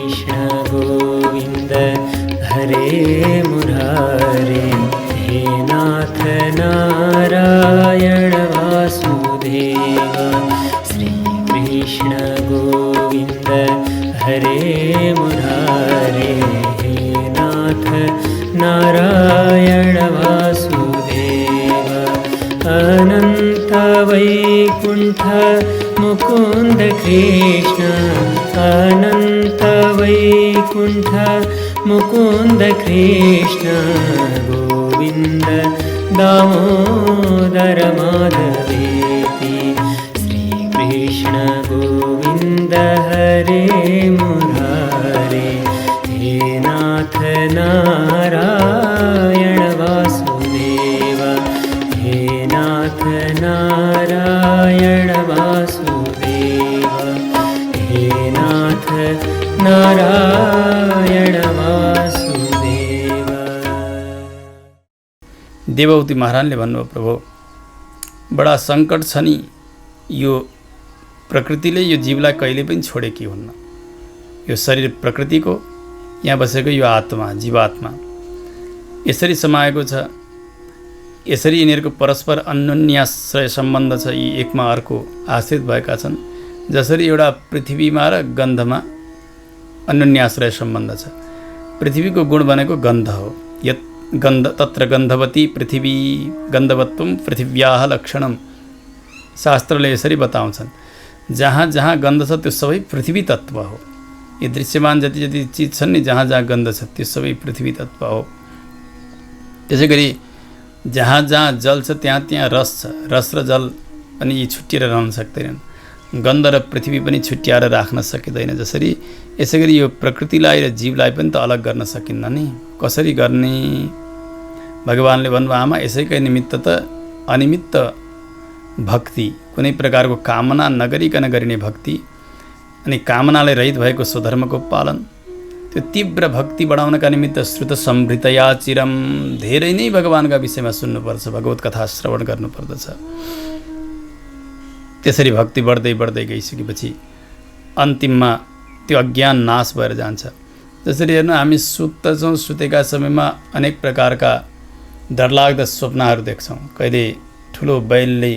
कृष्ण गोविन्द हरे मुरारे, हे नाथ नारायण वासुदेव। श्री कृष्ण गोविन्द हरे मुरारे, हे नाथ नारायण वासुदेव। अनंत वैकुंठ मुकुंद कृष्ण, अनंत वैकुंठ मुकुंद कृष्ण गोविंद दामोदर माधवेति। श्री कृष्ण गोविंद हरे मुरारे, हे नाथ नारायण वासुदेव, हे नाथ नारायण वासुदेव, हे नाथ नारायण वासुदेव। देवहूति महाराजले भन्नुभयो, प्रभु बडा सङ्कट छ नि, यो प्रकृतिले यो जीवलाई कहिले पनि छोडेकी हुन्न। यो शरीर प्रकृतिको, यहाँ बसेको यो आत्मा जीवात्मा यसरी समाएको छ। यसरी यिनीहरूको परस्पर अन्योन्याश्रय सम्बन्ध छ। यी एकमा अर्को आश्रित भएका छन्। जसरी एउटा पृथ्वीमा र गन्धमा अन्योन्याश्रय सम्बन्ध छ। पृथ्वीको गुण भनेको गन्ध हो। यत् गन्ध तत्र गन्धवती पृथ्वी गन्धवत्वं पृथिव्याः लक्षणम। शास्त्रले यसरी बताउँछन्, जहाँ जहाँ गन्ध छ त्यो सबै पृथ्वी तत्त्व हो। यी दृश्यमान जति जति चिज छन् नि, जहाँ जहाँ गन्ध छ त्यो सबै पृथ्वी तत्त्व हो। त्यसै गरी जहाँ जहाँ जल छ त्यहाँ त्यहाँ रस छ। रस र जल पनि यी छुट्टिएर रहन सक्दैनन्। गन्ध र पृथ्वी पनि छुट्याएर राख्न सकिँदैन। जसरी यसै गरी यो प्रकृतिलाई र जीवलाई पनि त अलग गर्न सकिन्न नि। कसरी गर्ने? भगवानले भन्नुभयो, आमा यसैकै निमित्त त अनिमित्त भक्ति, कुनै प्रकारको कामना नगरिकन गरिने भक्ति, अनि कामनाले रहित भएको स्वधर्मको पालन, त्यो तीव्र भक्ति बढाउनका निमित्त श्रुत समृतया चिरम, धेरै नै भगवानका विषयमा सुन्नुपर्छ, भगवत कथा श्रवण गर्नुपर्दछ। त्यसरी भक्ति बढ्दै बढ्दै गइसकेपछि अन्तिममा त्यो अज्ञान नाश भएर जान्छ। जसरी हेर्नु, हामी सुत्छौँ, सुतेका समयमा अनेक प्रकारका डरलाग्दा स्वप्नहरू देख्छौँ। कहिले ठुलो बैलले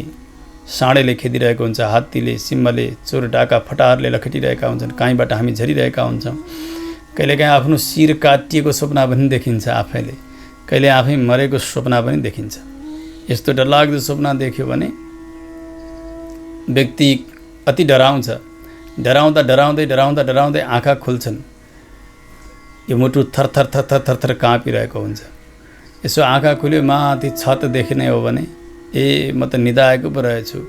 साँडेले खेदिरहेको हुन्छ, हात्तीले सिंहले चोर डाका फटाहरूले लखेटिरहेका हुन्छन्, कहीँबाट हामी झरिरहेका हुन्छौँ। कहिलेकाहीँ आफ्नो शिर काटिएको स्वप्न पनि देखिन्छ आफैले, कहिले आफै मरेको स्वप्न पनि देखिन्छ। यस्तो डरलाग्दो स्वप्न देख्यो भने व्यक्ति अति डराउँछ। डराउँदा डराउँदै डराउँदा डराउँदै आँखा खुल्छन्। यो मुटु थरथर थरथर थरथर काँपिरहेको हुन्छ। यसो आँखा खुल्यो, माथि छत देखिने हो भने ए म त निदाएको पो रहेछु,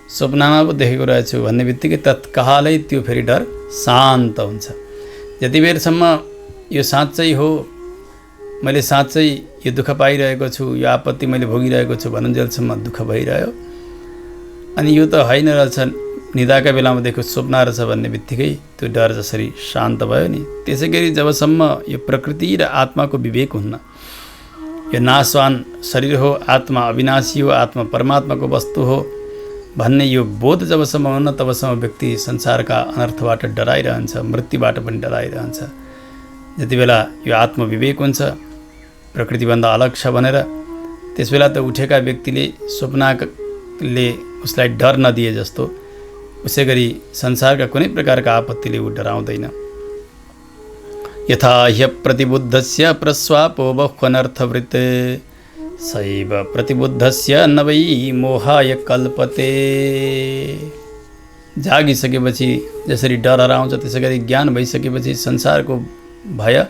स्वप्नमा पो देखेको रहेछु भन्ने बित्तिकै तत्कालै त्यो फेरि डर शान्त हुन्छ। जति बेरसम्म यो साँच्चै हो, मैले साँच्चै यो दुःख पाइरहेको छु, यो आपत्ति मैले भोगिरहेको छु भन्नुन्जेलसम्म दुःख भइरह्यो। अनि यो त होइन रहेछ, निदाका बेलामा देखेको स्वप्न रहेछ भन्ने बित्तिकै त्यो डर जसरी शान्त भयो नि, त्यसै गरी जबसम्म यो प्रकृति र आत्माको विवेक हुन्न, यो नाशवान शरीर हो, आत्मा अविनाशी हो, आत्मा परमात्माको वस्तु हो भन्ने यो बोध जबसम्म हुन्न तबसम्म व्यक्ति संसारका अनर्थबाट डराइरहन्छ, मृत्युबाट पनि डराइरहन्छ। जति बेला यो आत्मविवेक हुन्छ, प्रकृतिभन्दा अलग छ भनेर, त्यसबेला त उठेका व्यक्तिले स्वप्नले उसलाई डर नदिए जस्तो, उसै गरी संसारका कुनै प्रकारका आपत्तिले ऊ डराउँदैन। यथा ह्यप्रतिबुद्धस्य प्रस्वापो बह्वनर्थवृत्ते सैव प्रतिबुद्धस्य न वै मोहाय कल्पते। जागिसकेपछि जसरी डर हराउँछ त्यसै गरी ज्ञान भइसकेपछि संसारको भय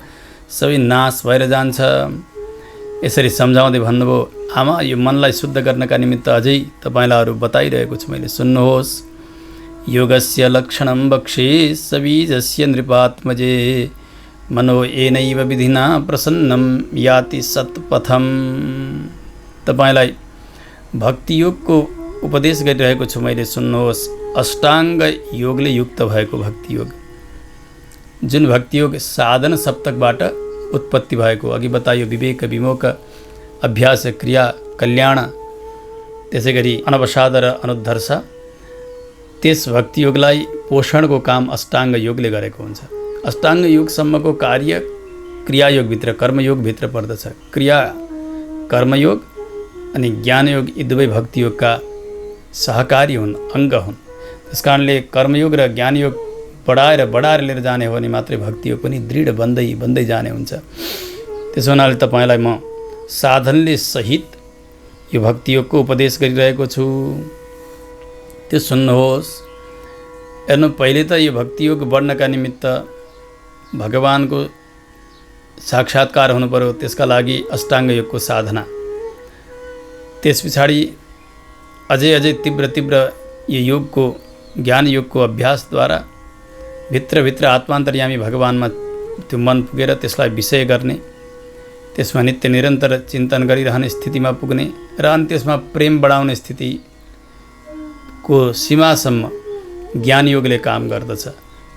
सबै नाश भएर जान्छ। यसरी सम्झाउँदै भन्नुभयो, आमा यो मनलाई शुद्ध गर्नका निमित्त अझै तपाईँलाई अरू बताइरहेको छु मैले, सुन्नुहोस्। योगस्य लक्षणं वक्षे सबीजस्य नृपात्मजे मनो येनैव विधिना प्रसन्नं याति सत्पथम। तपाईँलाई भक्तियोगको उपदेश गरिरहेको छु मैले, सुन्नुहोस्। अष्टाङ्ग योगले युक्त भएको भक्तियोग, जुन भक्तियोग साधन सप्तकबाट उत्पत्ति भएको, अघि बताइयो विवेक विमोक अभ्यास क्रिया कल्याण, त्यसै गरी अनवसाद र अनुद्धर्ष, त्यस भक्तियोगलाई पोषणको काम अष्टाङ्ग योगले गरेको हुन्छ। अष्टाङ्ग योगसम्मको कार्य क्रियायोगभित्र कर्मयोगभित्र पर्दछ। क्रिया कर्मयोग अनि ज्ञानयोग यी दुवै भक्तियोगका सहकारी हुन्, अङ्ग हुन्। त्यस कारणले कर्मयोग र ज्ञानयोग बढाएर लिएर जाने हो भने मात्रै भक्तियोग पनि दृढ बन्दै जाने हुन्छ। त्यसो हुनाले तपाईँलाई म साधनले सहित यो भक्तियोगको उपदेश गरिरहेको छु, त्यो सुन्नुहोस्। हेर्नु, पहिले त यो भक्तियोग बढ्नका निमित्त भगवानको साक्षात्कार हुनु पर्यो, त्यसका लागि अष्टाङ्ग योगको साधना। त्यस पछाडि अझै तीव्र यो योगको ज्ञान योगको अभ्यासद्वारा भित्र आत्मान्तर्यामी भगवानमा त्यो मन पुगेर त्यसलाई विषय गर्ने, त्यसमा नित्य निरन्तर चिन्तन गरिरहने स्थितिमा पुग्ने र अनि त्यसमा प्रेम बढाउने स्थितिको सीमासम्म ज्ञान योगले काम गर्दछ।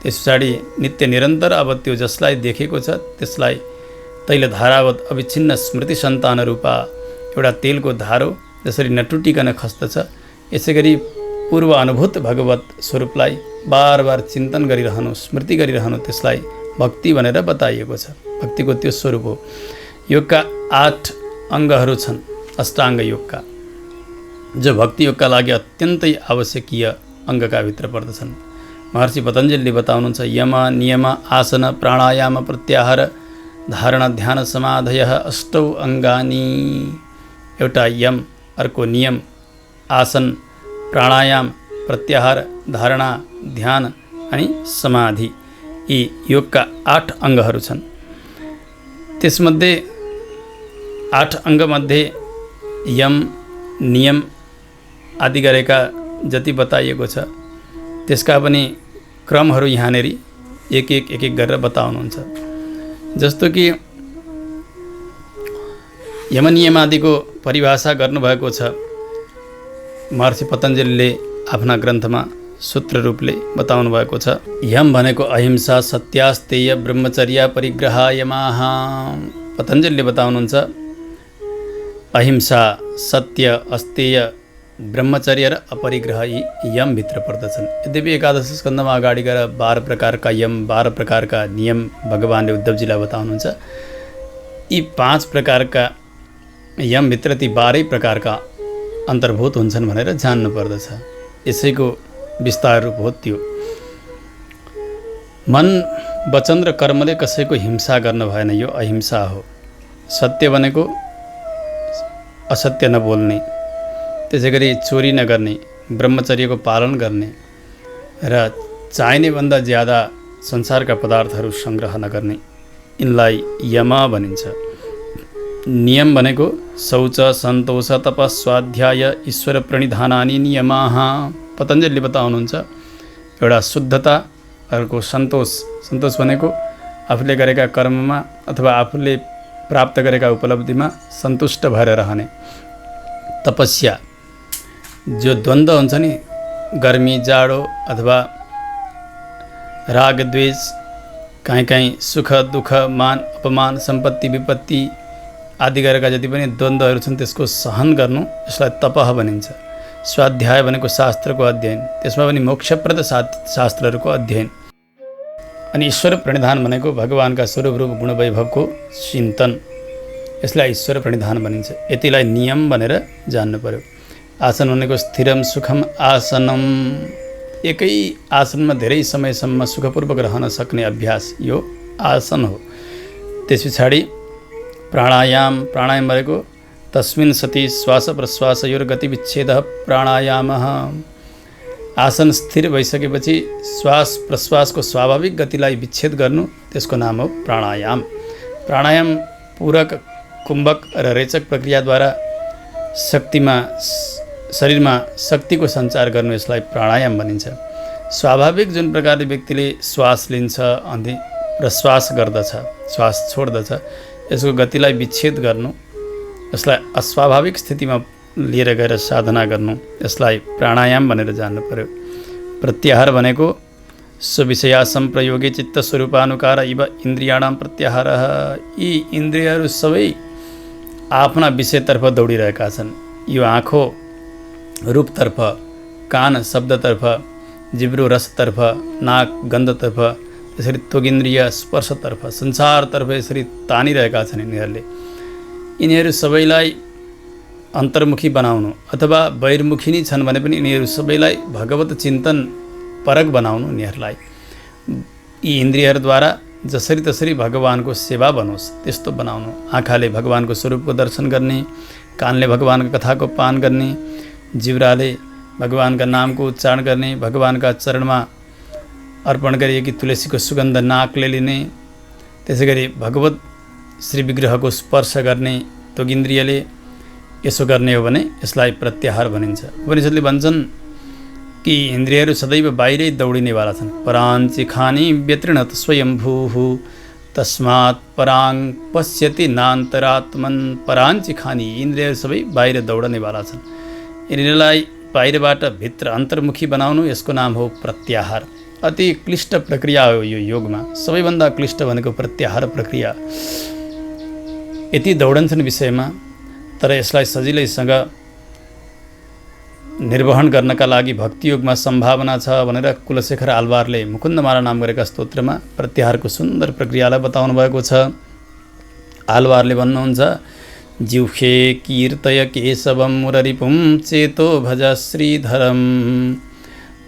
त्यस पछाडि नित्य निरन्तर अब त्यो जसलाई देखेको छ त्यसलाई तैलधारावत अविच्छिन्न स्मृति सन्तान रूपा एउटा तेलको धारो जसरी नटुटिकन खस्दछ, यसै गरी पूर्व अनुभूत भगवत स्वरूपलाई बार चिन्तन गरिरहनु, स्मृति गरिरहनु, त्यसलाई भक्ति भनेर बताइएको छ। भक्तिको त्यो स्वरूप हो। योगका 8 अङ्गहरू छन् अष्टाङ्ग योगका, जो भक्ति योगका लागि अत्यन्तै आवश्यकीय अङ्गका भित्र पर्दछन्। महर्षि पतञ्जलिले बताउनुहुन्छ, यम नियम आसन प्राणायाम प्रत्याहार धारण ध्यान समाधयः अष्टौ अङ्गानि। एउटा यम, अर्को नियम, आसन, प्राणायाम, प्रत्याहार, धारणा, ध्यान अनि समाधि, यी योगका 8 अङ्गहरू छन्। त्यसमध्ये 8 अङ्गमध्ये यम नियम आदि गरेका जति बताइएको छ त्यसका पनि क्रमहरू यहाँनेर एक एक गरेर बताउनुहुन्छ। जस्तो कि यम नियम आदिको परिभाषा गर्नुभएको छ महर्षि पतञ्जलिले आफ्ना ग्रन्थमा सूत्र रूपले बताउनु भएको छ। यम भनेको अहिंसा, सत्यास्तेय, ब्रह्मचर्य, परिग्रह यमाः। पतञ्जलिले बताउनुहुन्छ, अहिंसा, सत्य, अस्तेय, ब्रह्मचर्य र अपरिग्रह यी यमभित्र पर्दछन्। यद्यपि एकादश स्कन्धमा अगाडि गएर 12 प्रकारका यम, 12 प्रकारका नियम भगवानले उद्धवजीलाई बताउनुहुन्छ। यी 5 प्रकारका यमभित्र ती 12 प्रकारका अन्तर्भूत हुन्छन् भनेर जान्नु पर्दछ। यसैको विस्तार रूप हो त्यो। मन, वचन र कर्मले कसैको हिंसा गर्न भएन, यो अहिंसा हो। सत्य भनेको असत्य नबोल्ने, त्यसै गरी चोरी नगर्ने, ब्रह्मचर्यको पालन गर्ने र चाहिने भन्दा ज्यादा संसारका पदार्थहरू सङ्ग्रह नगर्ने, यिनलाई यम भनिन्छ। नियम भनेको शौच, सन्तोष, तप, स्वाध्याय, ईश्वर प्रणिधानानि नियमाः। पतञ्जलिले बताउनुहुन्छ, एउटा शुद्धता, अर्को सन्तोष। सन्तोष भनेको आफूले गरेका कर्ममा अथवा आफूले प्राप्त गरेका उपलब्धिमा सन्तुष्ट भएर रहने। तपस्या, जो द्वन्द्व हुन्छ नि, गर्मी जाडो अथवा राग द्वेष, कहीँ सुख दुःख, मान अपमान, सम्पत्ति विपत्ति आदि गरेका जति पनि द्वन्द्वहरू छन् त्यसको सहन गर्नु, यसलाई तपः भनिन्छ। स्वाध्याय भनेको शास्त्रको अध्ययन, त्यसमा पनि मोक्षप्रद शास्त्रहरूको अध्ययन। अनि ईश्वर प्रणिधान भनेको भगवानका स्वरूप रूप गुण वैभवको चिन्तन, यसलाई ईश्वर प्रणिधान भनिन्छ। यतिलाई नियम भनेर जान्नु पर्यो। आसन भनेको स्थिरम सुखम आसनम, एकै आसनमा धेरै समयसम्म सुखपूर्वक रहन सक्ने अभ्यास, यो आसन हो। त्यस पछाडि प्राणायाम भनेको तस्मिन् सति श्वास प्रश्वासयोर्गति विच्छेदः प्राणायामः। आसन स्थिर भइसकेपछि श्वास प्रश्वासको स्वाभाविक गतिलाई विच्छेद गर्नु, त्यसको नाम हो प्राणायाम। प्राणायाम पूरक, कुम्भक र रेचक प्रक्रियाद्वारा शरीरमा शक्तिको सञ्चार गर्नु, यसलाई प्राणायाम भनिन्छ। स्वाभाविक जुन प्रकारले व्यक्तिले श्वास लिन्छ अनि प्रश्वास गर्दछ, श्वास छोड्दछ, यसको गतिलाई विच्छेद गर्नु, यसलाई अस्वाभाविक स्थितिमा लिएर गएर साधना गर्नु, यसलाई प्राणायाम भनेर जान्नु पर्यो। प्रत्याहार भनेको स्वविषया संप्रयोगे चित्त स्वरूपानुकार इव इन्द्रियाणाम प्रत्याहारः। यी इन्द्रियहरू सबै आफ्ना विषयतर्फ दौडिरहेका छन्। यो आँखो रूपतर्फ, कान शब्दतर्फ, जिब्रो रसतर्फ, नाक गन्धतर्फ, यसरी त्वगिन्द्रिय स्पर्शतर्फ संसारतर्फ यसरी तानिरहेका छन् यिनीहरूले। यिनीहरू सबैलाई अन्तर्मुखी बनाउनु अथवा बहिर्मुखी नै छन् भने पनि यिनीहरू सबैलाई भगवत चिन्तन परक बनाउनु यिनीहरूलाई। यी इन्द्रियहरूद्वारा जसरी तसरी भगवानको सेवा बनोस् त्यस्तो बनाउनु। आँखाले भगवानको स्वरूपको दर्शन गर्ने, कानले भगवानको कथाको पान गर्ने, जिब्राले भगवानका नामको उच्चारण गर्ने, भगवानका चरणमा अर्पण गरिएकी तुलसीको सुगन्ध नाकले लिने, त्यसै गरी भगवत श्री विग्रहको स्पर्श गर्ने त्वगिन्द्रियले यसो गर्ने हो भने यसलाई प्रत्याहार भनिन्छ। उपनिषदले भन्छन् कि इन्द्रियहरू सदैव बाहिरै दौडिनेवाला छन्। पराञ्ची खानी व्यतृणत स्वयम्भूः तस्मात् पराङ पश्यति नान्तरात्मन्। पराञ्ची खानी, इन्द्रियहरू सबै बाहिर दौडनेवाला छन्। यिनीहरूलाई बाहिरबाट भित्र अन्तर्मुखी बनाउनु यसको नाम हो प्रत्याहार। अति क्लिष्ट प्रक्रिया हो यो योगमा। सबैभन्दा क्लिष्ट भनेको प्रत्याहार प्रक्रिया। यति दौडन्छन् विषयमा, तर यसलाई सजिलैसँग निर्वहन गर्नका लागि भक्तियोगमा सम्भावना छ भनेर कुलशेखर आलवारले मुकुन्दमाला नाम गरेका स्तोत्रमा प्रत्याहारको सुन्दर प्रक्रियालाई बताउनु भएको छ। आलवारले भन्नुहुन्छ, जिह्वे कीर्तय केशवं मुररिपुं चेतो भज श्रीधरं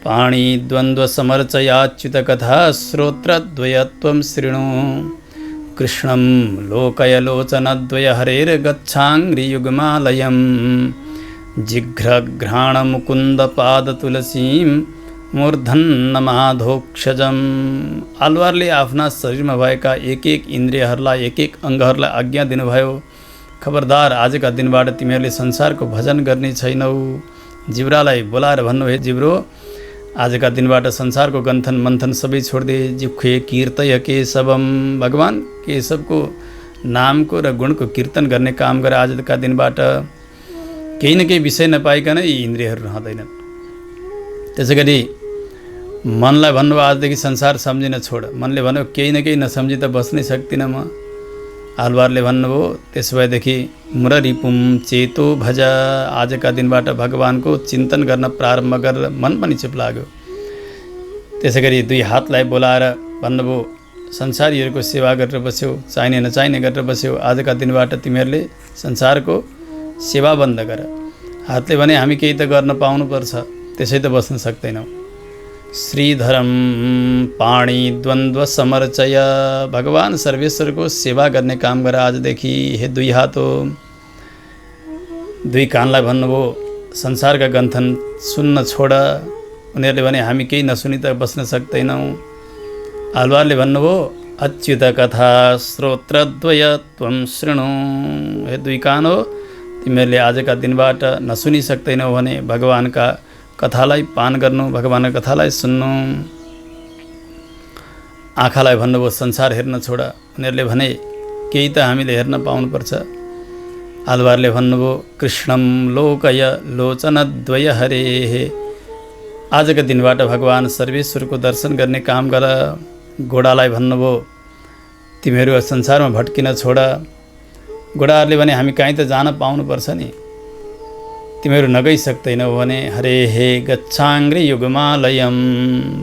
पाणी द्वन्द्व समर्चयाच्युत कथा श्रोत्रद्वयत्वं शृणु कृष्णं लोकय लोचनद्वय हरेर्गच्छाङ्घ्रियुग्मालयं जिघ्रघ्राण मुकुन्द पाद तुलसीं मूर्धन्नमाधोक्षजम्। आलवारले आफ्ना शरीरमा भएका एक एक इन्द्रियहरूलाई, एक एक अङ्गहरूलाई आज्ञा दिनुभयो, खबरदार आजका दिनबाट तिमीहरूले संसारको भजन गर्ने छैनौ। जिब्रालाई बोलाएर भन्नु, हे जिब्रो, आजका दिनबाट संसारको गन्थन मन्थन सबै छोडिदे। जिह्वे कीर्तय केशवम, भगवान केशवको नामको र गुणको कीर्तन गर्ने काम गर। आजका दिनबाट केही न केही विषय नपाइकन यी इन्द्रियहरू रहँदैनन्। त्यसै गरी मनलाई भन्नुभयो, आजदेखि संसार सम्झिन छोड। मनले भन्यो, केही न केही नसम्झी त बस्नै सक्दिनँ म। आलवारले भन्नुभयो, त्यसो भएदेखि मुररिपुं चेतो भज, आजका दिनबाट भगवानको चिन्तन गर्न प्रारम्भ गरेर मन पनि चुप लाग्यो। त्यसै गरी दुई हातलाई बोलाएर भन्नुभयो, संसारीहरूको सेवा गरेर बस्यौ, चाहिने नचाहिने गरेर बस्यौ, आजका दिनबाट तिमीहरूले संसारको सेवा बन्द गर। हातले भने, हामी केही त गर्न पाउनुपर्छ, त्यसै त बस्न सक्दैनौ। श्रीधरम पाणी द्वन्द्व समर्चय, भगवान सर्वेश्वरको सेवा गर्ने काम गर आजदेखि। हे दुई हात हो। दुई कानलाई भन्नुभयो, संसारका गन्थन सुन्न छोड। उनीहरूले भने, हामी केही नसुनि त बस्न सक्दैनौँ। आलवारले भन्नुभयो, अच्युत कथा श्रोत्रद्वय त्वं शृणु। हे दुई कान हो, तिमीहरूले आजका दिनबाट नसुनि सक्दैनौ भने भगवानका कथालाई पान गर्नु, भगवानका कथालाई सुन्नु। आँखालाई भन्नुभयो, संसार हेर्न छोड। उनीहरूले भने, केही त हामीले हेर्न पाउनुपर्छ। आलवारले भन्नुभयो, कृष्णं लोकय लोचनद्वय हरेः, आजका दिनबाट भगवान सर्वेश्वरको दर्शन गर्ने काम गर। घोडालाई भन्नुभयो, तिमीहरू संसारमा भट्किन छोड। घोडाहरूले भने, हामी कहीँ त जान पाउनुपर्छ नि, तिमीहरू नगइ सक्दैनौ भने हरे हे गच्छाङ्घ्रि युग्मालयम,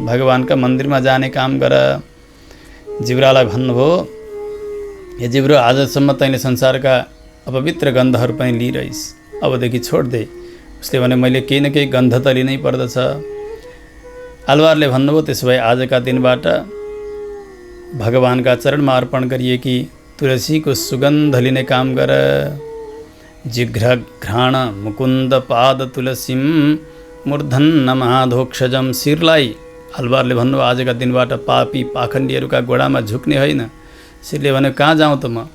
भगवानका मन्दिरमा जाने काम गर। जिब्रालाई भन्नुभयो, हे जिब्रो, आजसम्म तैँले संसारका अपवित्र गन्धहरू पनि लिइरहिस्, अबदेखि छोड दे। उसले भने, मैले केही न केही गन्ध त लिनै पर्दछ। आलवारले भन्नुभयो, त्यसो भए आजका दिनबाट भगवानका चरणमा अर्पण गरिएकी तुलसीको सुगन्ध लिने काम गर। जिघ्रघ्राण मुकुन्द पाद तुलसीम मूर्धन्नमाधोक्षजम, शिरलाई आलवारले भन्नु, आजका दिनबाट पापी पाखण्डीहरूका गोडामा झुक्ने होइन। शिरले भन्यो, कहाँ जाउँ त म?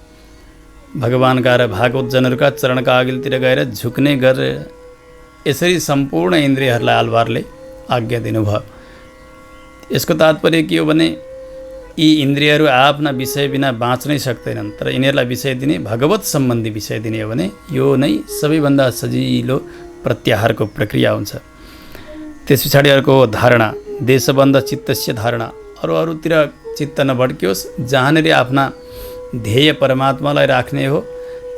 भगवानका र भागवतजनहरूका चरणका अघिल्तिर गएर झुक्ने गर। यसरी सम्पूर्ण इन्द्रियहरूलाई आलवारले आज्ञा दिनुभयो। यसको तात्पर्य के हो भने, यी इन्द्रियहरू आफ्ना विषय बिना बाँच्नै सक्दैनन्, तर यिनीहरूलाई विषय दिने, भगवत सम्बन्धी विषय दिने हो भने यो नै सबैभन्दा सजिलो प्रत्याहारको प्रक्रिया हुन्छ। त्यस पछाडि अर्को धारणा, देशबन्ध चित्तस्य धारणा। अरूतिर चित्त नभड्कियोस्, जहाँनिर आफ्ना ध्येय परमात्मालाई राख्ने हो,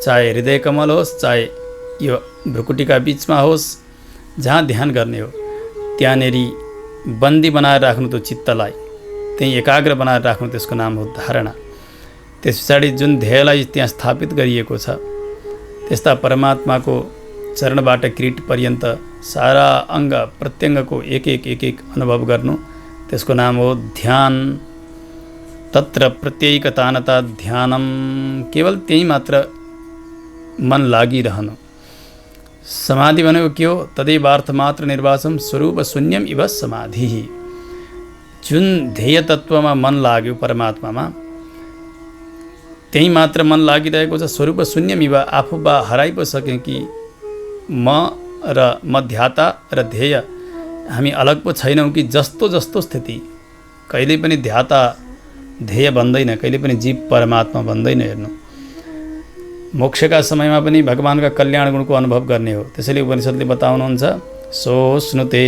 चाहे हृदय कमल होस्, चाहे यो भ्रुकुटीका बिचमा होस्, जहाँ ध्यान गर्ने हो त्यहाँनिर बन्दी बनाएर राख्नु त्यो चित्तलाई। त्यही एकाग्र बनाएर राख्नु त्यसको नाम हो धारणा। त्यस पछाडि जुन ध्येयलाई त्यहाँ स्थापित गरिएको छ त्यस्ता परमात्माको चरणबाट किरीट पर्यन्त सारा अङ्ग प्रत्यङ्गको एक एक अनुभव गर्नु त्यसको नाम हो ध्यान। तत्र प्रत्येकतानता ध्यानम, केवल त्यही मात्र मन लागिरहनु। समाधि भनेको के हो? तदैवार्थ मात्र निर्वासम स्वरूप शून्यम इव समाधि। जुन ध्येय तत्त्वमा मन लाग्यो परमात्मामा त्यही मात्र मन लागिरहेको छ। स्वरूप शून्यम इव, आफूबा हराइ पो सक्यो कि म ध्याता र ध्येय हामी अलग पो छैनौँ कि जस्तो जस्तो स्थिति। कहिले पनि ध्याता ध्येय भन्दैन, कहिले पनि जीव परमात्मा भन्दैन। हेर्नु, मोक्षका समयमा पनि भगवानका कल्याण गुणको अनुभव गर्ने हो। त्यसैले उपनिषदले बताउनुहुन्छ सो स्नुते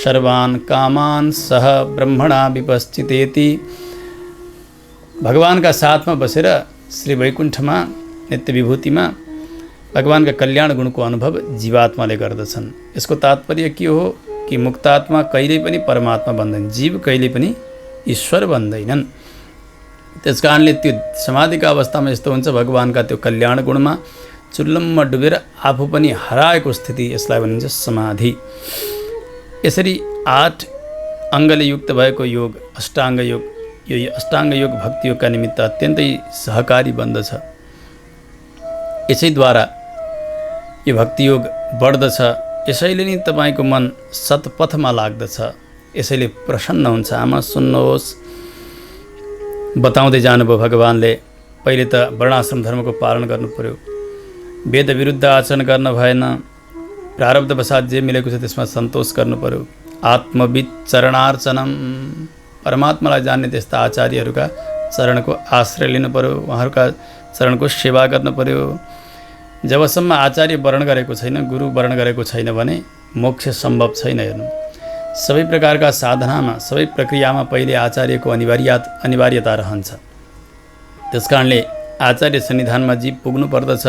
सर्वान् कामान् सह ब्रह्मणा विपश्चितेति। भगवानका साथमा बसेर श्री वैकुण्ठमा नित्य विभूतिमा भगवानका कल्याण गुणको अनुभव जीवात्माले गर्दछन्। यसको तात्पर्य के हो कि मुक्तात्मा कहिल्यै पनि परमात्मा बन्दैन, जीव कहिल्यै पनि ईश्वर बन्दैनन्। त्यस कारणले त्यो समाधिका अवस्थामा यस्तो हुन्छ, भगवानका त्यो कल्याण गुणमा चुल्लममा डुबेर आफू पनि हराएको स्थिति, यसलाई भनिन्छ समाधि। यसरी 8 अङ्गले युक्त भएको योग अष्टाङ्ग योग, यो अष्टाङ्ग योग भक्ति योगका निमित्त अत्यन्तै सहकारी बन्दछ। यसैद्वारा यो भक्ति योग बढ्दछ। यसैले नै तपाईँको मन सत्पथमा लाग्दछ, यसैले प्रसन्न हुन्छ। आमा सुन्नुहोस्, बताउँदै जानुभयो भगवानले। पहिले त वर्णाश्रम धर्मको पालन गर्नु पर्यो, वेद विरुद्ध आचरण गर्न भएन, प्रारब्धवशात जे मिलेको छ त्यसमा सन्तोष गर्नु पर्यो। आत्मविद चरणार्चनम, परमात्मालाई जान्ने त्यस्ता आचार्यहरूका चरणको आश्रय लिनु पर्यो, उहाँहरूका चरणको सेवा गर्नु पर्यो। जबसम्म आचार्य वर्ण गरेको छैन, गुरु वर्ण गरेको छैन भने मोक्ष सम्भव छैन। हेर्नु, सबै प्रकारका साधनामा, सबै प्रक्रियामा पहिले आचार्यको अनिवार्यता रहन्छ। त्यसकारणले आचार्य सन्निधानमा जीव पुग्नु पर्दछ।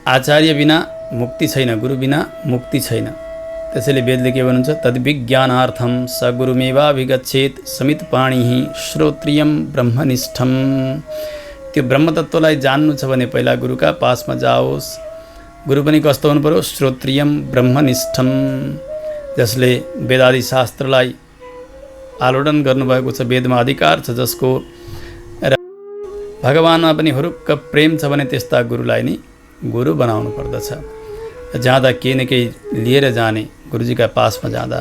आचार्य बिना मुक्ति छैन, गुरु बिना मुक्ति छैन। त्यसैले वेदले के भन्नुहुन्छ? तद्विज्ञानार्थम स गुरुमेवाभिगच्छेत समित पाणिः श्रोत्रियम ब्रह्मनिष्ठम। त्यो ब्रह्मतत्त्वलाई जान्नु छ भने पहिला गुरुका पासमा जाओस्। गुरु पनि कस्तो हुनु पर्यो? श्रोत्रियम ब्रह्मनिष्ठम, जसले वेदादि शास्त्रलाई आलोडन गर्नुभएको छ, वेदमा अधिकार छ जसको, र भगवानमा पनि हुरुक्क प्रेम छ भने त्यस्ता गुरुलाई नै गुरु बनाउनु पर्दछ। जाँदा केही न केही लिएर जाने, गुरुजीका पासमा जाँदा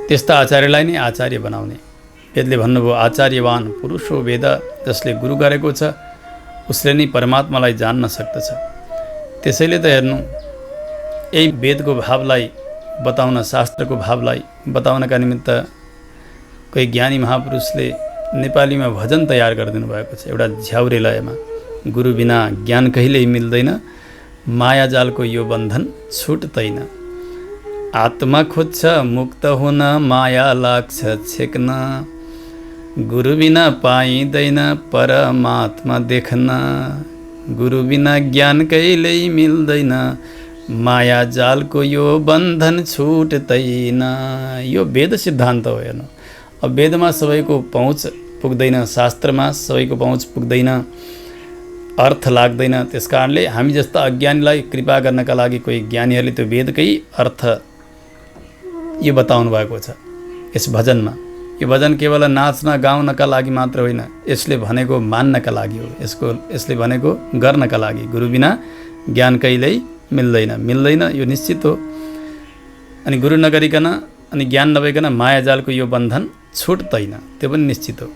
त्यस्ता आचार्यलाई नै आचार्य बनाउने। वेदले भन्नुभयो आचार्यवान पुरुषो वेद, जसले गुरु गरेको छ उसले नै परमात्मालाई जान्न सक्दछ। त्यसैले त हेर्नु, यही वेदको भावलाई बताउन, शास्त्रको भावलाई बताउनका निमित्त कोही ज्ञानी महापुरुषले नेपालीमा भजन तयार गरिदिनु भएको छ एउटा झ्याउरे लयमा। गुरु बिना ज्ञान कहिल्यै मिल्दैन, माया जालको यो बन्धन छुट्दैन। आत्मा खोज्छ मुक्त हुन, माया लाग्छ छेक्न, गुरु बिना पाइँदैन परमात्मा देख्न। गुरु बिना ज्ञान कहिल्यै मिल्दैन, माया जालको यो बन्धन छुट्दैन। यो वेद सिद्धान्त हो। हेर्नु, अब वेदमा सबैको पहुँच पुग्दैन, शास्त्रमा सबैको पहुँच पुग्दैन, अर्थ लाग्दैन। त्यस कारणले हामी जस्ता अज्ञानीलाई कृपा गर्नका लागि कोही ज्ञानीहरूले त्यो वेदकै अर्थ यो बताउनु भएको छ यस भजनमा। यो भजन केवल नाच्न गाउनका लागि मात्र होइन, यसले भनेको मान्नका लागि हो, यसले भनेको गर्नका लागि। गुरु बिना ज्ञान कहिल्यै मिल्दैन, यो निश्चित हो। अनि गुरु नगरिकन अनि ज्ञान नभइकन माया जालको यो बन्धन छुट्दैन, त्यो पनि निश्चित हो।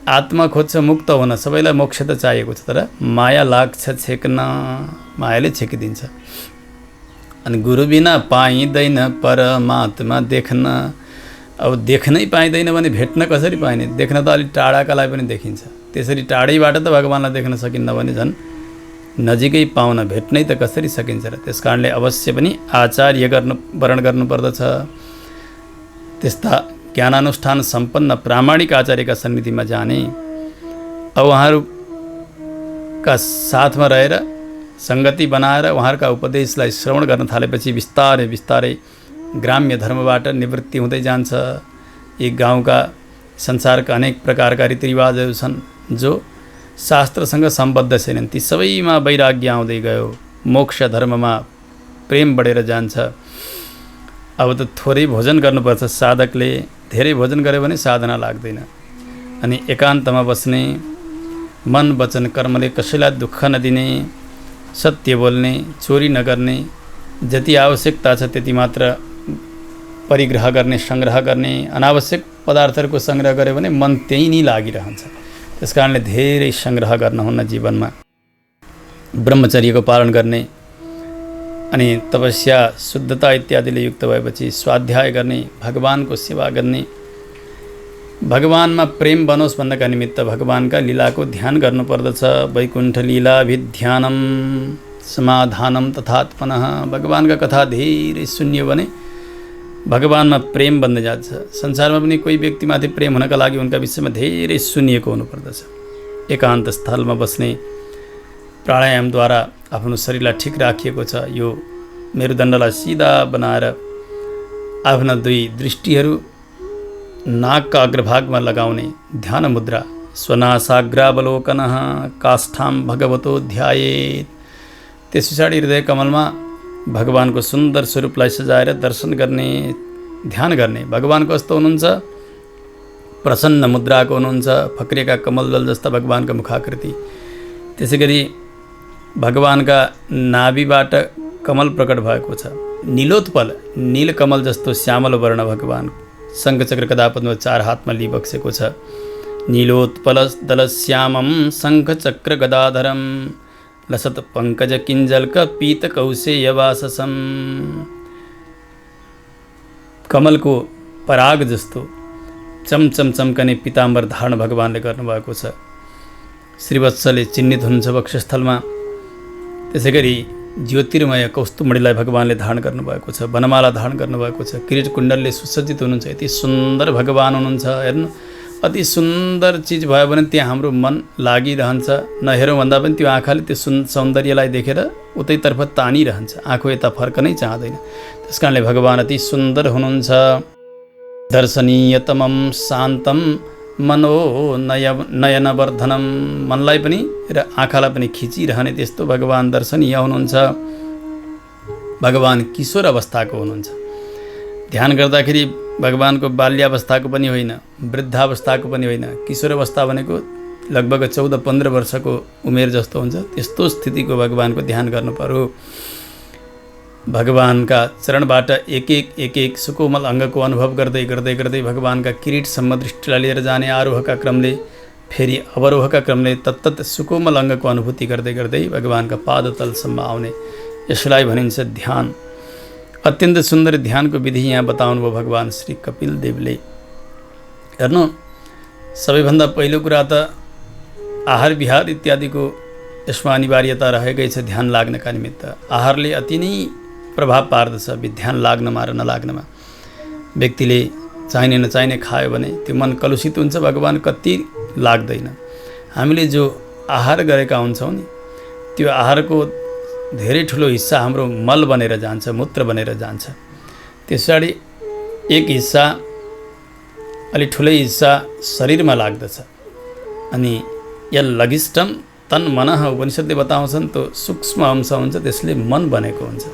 आत्मा खोज्छ मुक्त हुन, सबैलाई मोक्ष त चाहिएको छ, तर माया लाग्छ छेक्न, मायाले छेकिदिन्छ। अनि गुरु बिना पाइँदैन परमात्मा देख्न। अब देख्नै पाइँदैन भने भेट्न कसरी पाइने? देख्न त अलिक टाढाकालाई पनि देखिन्छ, त्यसरी टाढैबाट त भगवानलाई देख्न सकिन्न भने झन् नजिकै पाउन भेट्नै त कसरी सकिन्छ र? त्यस कारणले अवश्य पनि आचार्य वर्ण गर्नुपर्दछ। त्यस्ता ज्ञानानुष्ठान सम्पन्न प्रामाणिक आचार्यका सन्निधिमा जाने, अब उहाँहरूका साथमा रहेर सङ्गति बनाएर उहाँहरूका उपदेशलाई श्रवण गर्न थालेपछि बिस्तारै बिस्तारै ग्राम्य धर्मबाट निवृत्ति हुँदै जान्छ। यी गाउँका संसारका अनेक प्रकारका रीतिरिवाजहरू छन् जो शास्त्रसँग सम्बद्ध छैनन्, ती सबैमा वैराग्य आउँदै गयो, मोक्ष धर्ममा प्रेम बढेर जान्छ। अब त थोरै भोजन गर्नुपर्छ साधकले, धेरै भोजन गर्यो भने साधना लाग्दैन। अनि एकान्तमा बस्ने, मन वचन कर्मले कसैलाई दुःख नदिने, सत्य बोल्ने, चोरी नगर्ने, जति आवश्यकता छ त्यति मात्र परिग्रह गर्ने, सङ्ग्रह गर्ने। अनावश्यक पदार्थहरूको सङ्ग्रह गर्यो भने मन त्यही नै लागिरहन्छ। त्यस कारणले धेरै सङ्ग्रह गर्नुहुन्न जीवनमा। ब्रह्मचर्यको पालन गर्ने अनि तपस्या, शुद्धता इत्यादिले युक्त भएपछि स्वाध्याय गर्ने, भगवानको सेवा गर्ने, भगवानमा प्रेम बनोस् भन्नका निमित्त भगवानका लीलाको ध्यान गर्नुपर्दछ। वैकुण्ठ लीलाभिध्यानम समाधानम तथात्मनः। भगवानका कथा धेरै सुन्यो भने भगवानमा प्रेम बन्दै जान्छ। संसारमा पनि कोही व्यक्तिमाथि प्रेम हुनका लागि उनका विषयमा धेरै सुनिएको हुनुपर्दछ। एकान्त स्थलमा बस्ने, प्राणायामद्वारा आफ्नो शरीरलाई ठिक राखिएको छ। यो मेरुदण्डलाई सिधा बनाएर आफ्ना दुई दृष्टिहरू नाकका अग्रभागमा लगाउने ध्यान मुद्रा। स्वनासाग्रावलोकनः काष्ठां भगवतो ध्यायेत्। त्यस पछाडि हृदय कमलमा भगवानको सुन्दर स्वरूपलाई सजाएर दर्शन गर्ने, ध्यान गर्ने। भगवान कस्तो हुनुहुन्छ? प्रसन्न मुद्राको हुनुहुन्छ, फक्रिएका कमलदल जस्ता भगवानका मुखाकृति। त्यसै गरी भगवानका नाभिबाट कमल प्रकट भएको छ। नीलोत्पल, नीलकमल जस्तो श्यामल वर्ण भगवान। शङ्खचक्र गदापद्म 4 हातमा लिइबक्सेको छ। नीलोत्पल दलश्यामं शङ्खचक्र गदाधरं लसत पङ्कज किञ्जल्क पीत कौशेयवाससं। कमलको पराग जस्तो चमचम चम्कने पीताम्बर धारण भगवानले गर्नुभएको छ। श्रीवत्सले चिन्हित हुनुहुन्छ वक्षस्थलमा। त्यसै गरी ज्योतिर्मय कौस्तुभमणिलाई भगवानले धारण गर्नुभएको छ, वनमाला धारण गर्नुभएको छ, किरीट कुण्डलले सुसज्जित हुनुहुन्छ। यति सुन्दर भगवान हुनुहुन्छ। हेर्नु, अति सुन्दर चिज भयो भने त्यहाँ हाम्रो मन लागिरहन्छ। नहेरौँ भन्दा पनि त्यो आँखाले त्यो सौन्दर्यलाई देखेर उतैतर्फ तानिरहन्छ, आँखो यता फर्कनै चाहँदैन। त्यस कारणले भगवान अति सुन्दर हुनुहुन्छ। दर्शनीयतमं शान्तं मनो नयनवर्धनम। मनलाई पनि र आँखालाई पनि खिचिरहने त्यस्तो भगवान दर्शनीय हुनुहुन्छ। भगवान किशोर अवस्थाको हुनुहुन्छ। ध्यान गर्दाखेरि भगवानको बाल्यावस्थाको पनि होइन, वृद्धावस्थाको पनि होइन। किशोर अवस्था भनेको लगभग 14-15 वर्षको उमेर जस्तो हुन्छ। त्यस्तो स्थितिको भगवानको ध्यान गर्नु पर्यो। भगवानका चरणबाट एक एक सुकोमल अङ्गको अनुभव गर्दै गर्दै गर्दै भगवानका किरीटसम्म दृष्टिलाई लिएर जाने आरोहका क्रमले, फेरि अवरोहका क्रमले तत्तत सुकोमल अङ्गको अनुभूति गर्दै गर्दै भगवानका पादतलसम्म आउने, यसलाई भनिन्छ ध्यान। अत्यन्त सुन्दर ध्यानको विधि यहाँ बताउनु भयो भगवान श्री कपिल देवले। हेर्नु, सबैभन्दा पहिलो कुरा त आहार विहार इत्यादिको यसमा अनिवार्यता रहेकै छ ध्यान लाग्नका निमित्त। आहारले अति नै प्रभाव पार्दछ ध्यान लाग्नमा र नलाग्नमा। व्यक्तिले चाहिने नचाहिने खायो भने त्यो मन कलुषित हुन्छ, भगवान कति लाग्दैन। हामीले जो आहार गरेका हुन्छौँ नि, त्यो आहारको धेरै ठुलो हिस्सा हाम्रो मल बनेर जान्छ, मूत्र बनेर जान्छ। त्यस पछाडि एक हिस्सा, अलि ठुलै हिस्सा शरीरमा लाग्दछ। अनि य लघिष्ठम तन मनः उपनिषदले बताउँछन्, त्यो सूक्ष्म अंश हुन्छ, त्यसले मन बनेको हुन्छ।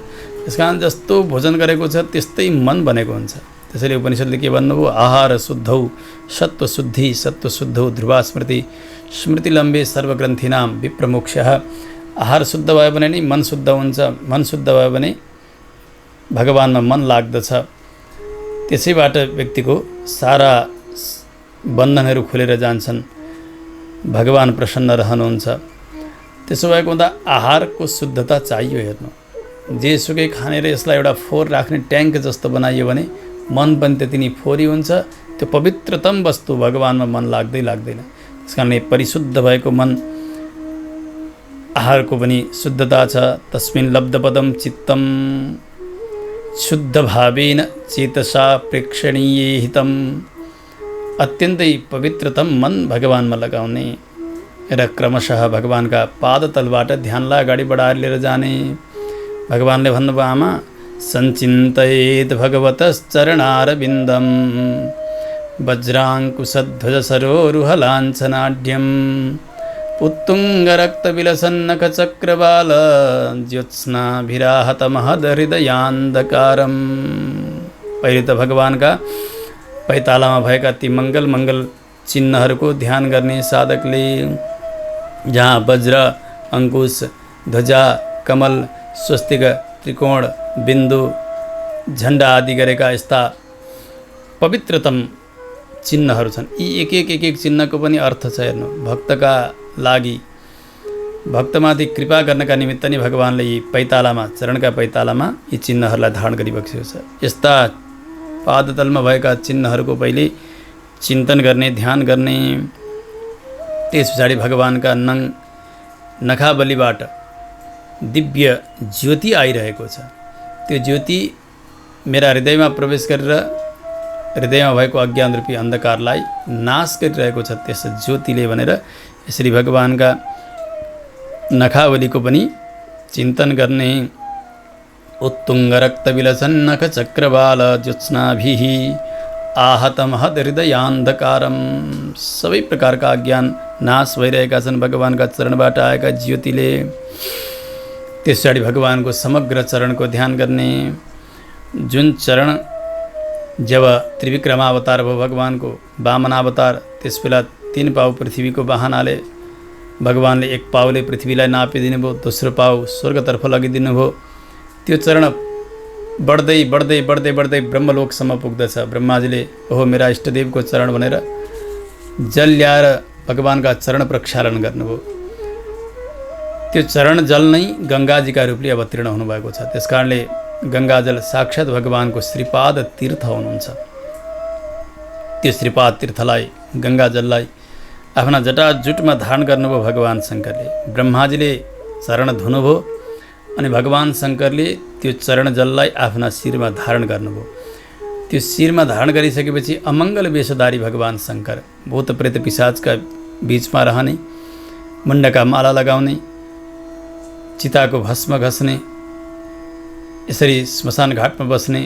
त्यस कारण जस्तो भोजन गरेको छ त्यस्तै मन बनेको हुन्छ। त्यसैले उपनिषदले के भन्नुभयो? आहार शुद्धौ सत्व शुद्धि सत्व शुद्धौ ध्रुवा स्मृति स्मृति लम्बे सर्वग्रन्थीनां विप्रमोक्षः। आहार शुद्ध भयो भने नै मन शुद्ध हुन्छ, मन शुद्ध भयो भने भगवानमा मन लाग्दछ। त्यसैबाट व्यक्तिको सारा बन्धनहरू खुलेर जान्छन्, भगवान प्रसन्न रहनुहुन्छ। त्यसो भएको हुँदा आहारको शुद्धता चाहियो। हेर्नु, जेसुकै खानेर यसलाई एउटा फोहोर राख्ने ट्याङ्क जस्तो बनाइयो भने मन पनि त्यति नै फोहोरी हुन्छ। त्यो पवित्रतम वस्तु भगवानमा मन लाग्दैन। त्यस कारणले परिशुद्ध भएको मन, आहारको पनि शुद्धता छ। तस्मिन् लब्धपदम चित्तम शुद्ध भावेन चेतसा प्रेक्षणीय हितम। अत्यन्तै पवित्रतम मन भगवानमा लगाउने र क्रमशः भगवानका पादतलबाट ध्यानलाई अगाडि बढाएर लिएर जाने। भगवानले भन्नुभयो, आमा सञ्चिन्तयेत् भगवतश्चरणारविन्दम वज्राङ्कुशध्वजसरोरुहलाञ्छनाढ्यम् उत्तुङ्गरक्तविलसन्नखचक्रबाल ज्योत्स्नाभिराहतमहदहृदयान्धकारम्। पहिले त भगवानका पैतालामा भएका ती मङ्गल चिन्हहरूको ध्यान गर्ने साधकले जहाँ वज्र, अङ्कुश, ध्वजा, कमल, स्वस्तिक, त्रिकोण, बिन्दु, झण्डा आदि गरेका यस्ता पवित्रतम चिन्हहरू छन्। यी एक चिन्हको पनि अर्थ छ। हेर्नु, भक्तका लागि, भक्तमाथि कृपा गर्नका निमित्त नै भगवानले यी पैतालामा, चरणका पैतालामा यी चिन्हहरूलाई धारण गरिबक्सेको छ। यस्ता पादतलमा भएका चिन्हहरूको पहिले चिन्तन गर्ने, ध्यान गर्ने। त्यस पछाडि भगवानका नखाबलीबाट दिव्य ज्योति आइरहेको छ। त्यो ज्योति मेरा हृदयमा प्रवेश गरेर हृदयमा भएको अज्ञान रूपी अन्धकारलाई नाश गरिरहेको छ त्यस ज्योतिले भनेर यसरी भगवानका नखावलीको पनि चिन्तन गर्ने। उत्तुङ्ग रक्तविलसन्नख चक्रबाल ज्योत्स्नाभिः आहतमहदहृदयान्धकारम। सबै प्रकारका अज्ञान नाश भइरहेका छन् भगवानका चरणबाट आएका ज्योतिले। त्यस पछाडि भगवानको समग्र चरणको ध्यान गर्ने। जुन चरण जब त्रिविक्रमावतार भयो भगवानको, वामनावतार, त्यस बेला 3 पाउ पृथ्वीको बाहनाले भगवानले 1 पाउले पृथ्वीलाई नापिदिनु भयो, दोस्रो पाउ स्वर्गतर्फ लगिदिनु भयो। त्यो चरण बढ्दै बढ्दै बढ्दै बढ्दै ब्रह्मलोकसम्म पुग्दछ। ब्रह्माजीले ओहो मेरा इष्टदेवको चरण भनेर जल ल्याएर भगवानका चरण प्रक्षालन गर्नुभयो। त्यो चरण जल नै गङ्गाजीका रूपले अवतीर्ण हुनुभएको छ। त्यसकारणले गङ्गाजल साक्षात् भगवानको श्रीपाद तीर्थ हुनुहुन्छ। त्यो श्रीपाद तीर्थलाई, गङ्गाजललाई आफ्ना जटाजुटमा धारण गर्नुभयो भगवान शङ्करले। ब्रह्माजीले चरण धुनुभयो अनि भगवान शङ्करले त्यो चरण जललाई आफ्ना शिरमा धारण गर्नुभयो। त्यो शिरमा धारण गरिसकेपछि अमङ्गल वेशधारी भगवान शङ्कर भूत प्रेत पिशाचका बीचमा रहने, मुण्डका माला लगाउने, चिताको भस्म घस्ने, यसरी श्मशान घाटमा बस्ने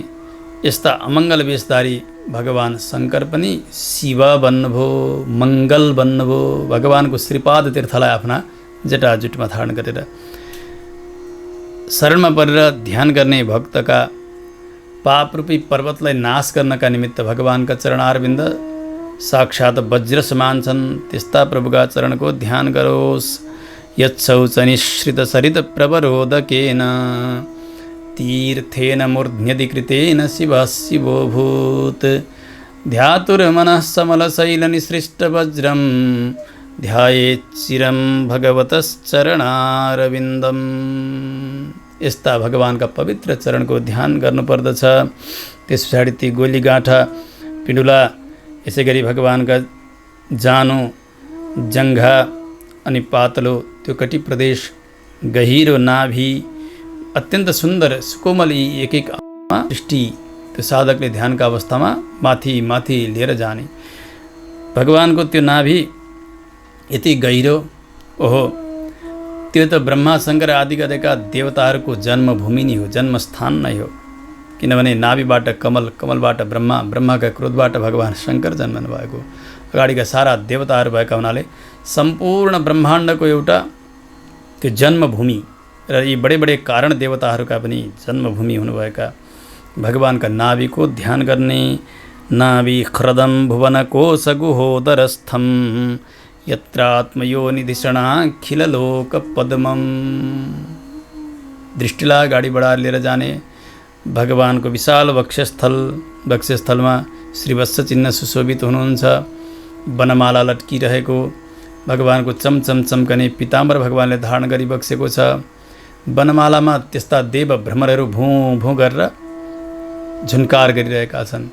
यस्ता अमङ्गल वेशधारी भगवान शङ्कर पनि शिव बन्नुभयो, मङ्गल बन्नुभयो। भगवानको श्रीपाद तीर्थलाई आफ्ना जटाजुटमा धारण गरेर शरणमा परेर ध्यान गर्ने भक्तका पापरूपी पर्वतलाई नाश गर्नका निमित्त भगवानका चरणारविन्द साक्षात् वज्र समान छन्। त्यस्ता प्रभुका चरणको ध्यान गरोस्। यच्छौचनिश्रित सरित प्रवरोदकेन तीर्थेन मूर्ध्न्यधिकृतेन शिवः शिवोऽभूत्। ध्यातुर्मनः समलशैलनिसृष्टवज्रं ध्यायेच्चिरं भगवतश्चरणारविन्दम्। यस्ता भगवानका पवित्र चरणको ध्यान गर्नुपर्दछ। त्यस पछाडि ती गोलीगाँठा, पिण्डुला, यसै गरी भगवानका जानो, जङ्घा अनि पातलो त्यो कटी प्रदेश, गहिरो नाभि, अत्यन्त सुन्दर सुकोमल एक दृष्टि त्यो साधकले ध्यानका अवस्थामा माथि माथि लिएर जाने। भगवानको त्यो नाभि यति गहिरो, ओहो त्यो त ब्रह्मा शङ्कर आदि गरेका देवताहरूको जन्मभूमि नै हो, जन्मस्थान नै हो। किनभने नाभिबाट कमल, कमलबाट ब्रह्मा, ब्रह्माका क्रोधबाट भगवान शङ्कर जन्मनु भएको, अगाडिका सारा देवताहरू भएका हुनाले सम्पूर्ण ब्रह्माण्डको एउटा त्यो जन्मभूमि र यी बडे बडे कारण देवताहरूका पनि जन्मभूमि हुनुभएका भगवानका नाभिको ध्यान गर्ने। नाभि ख्रदं भुवनकोशगुहोदरस्थं यत्रात्मयोनिधिषणाखिललोकपद्मम्। दृष्टिलाई अगाडि बढाएर लिएर जाने। भगवानको विशाल वक्षस्थलमा श्रीवत्स चिन्ह सुशोभित हुनुहुन्छ। वनमाला लट्किरहेको, भगवानको चमचम चम्कने पीताम्बर भगवानले धारण गरी बक्सेको छ। वनमालामा त्यस्ता देव भ्रमरहरू भूँ भूँ गरेर झुन्कार गरिरहेका छन्।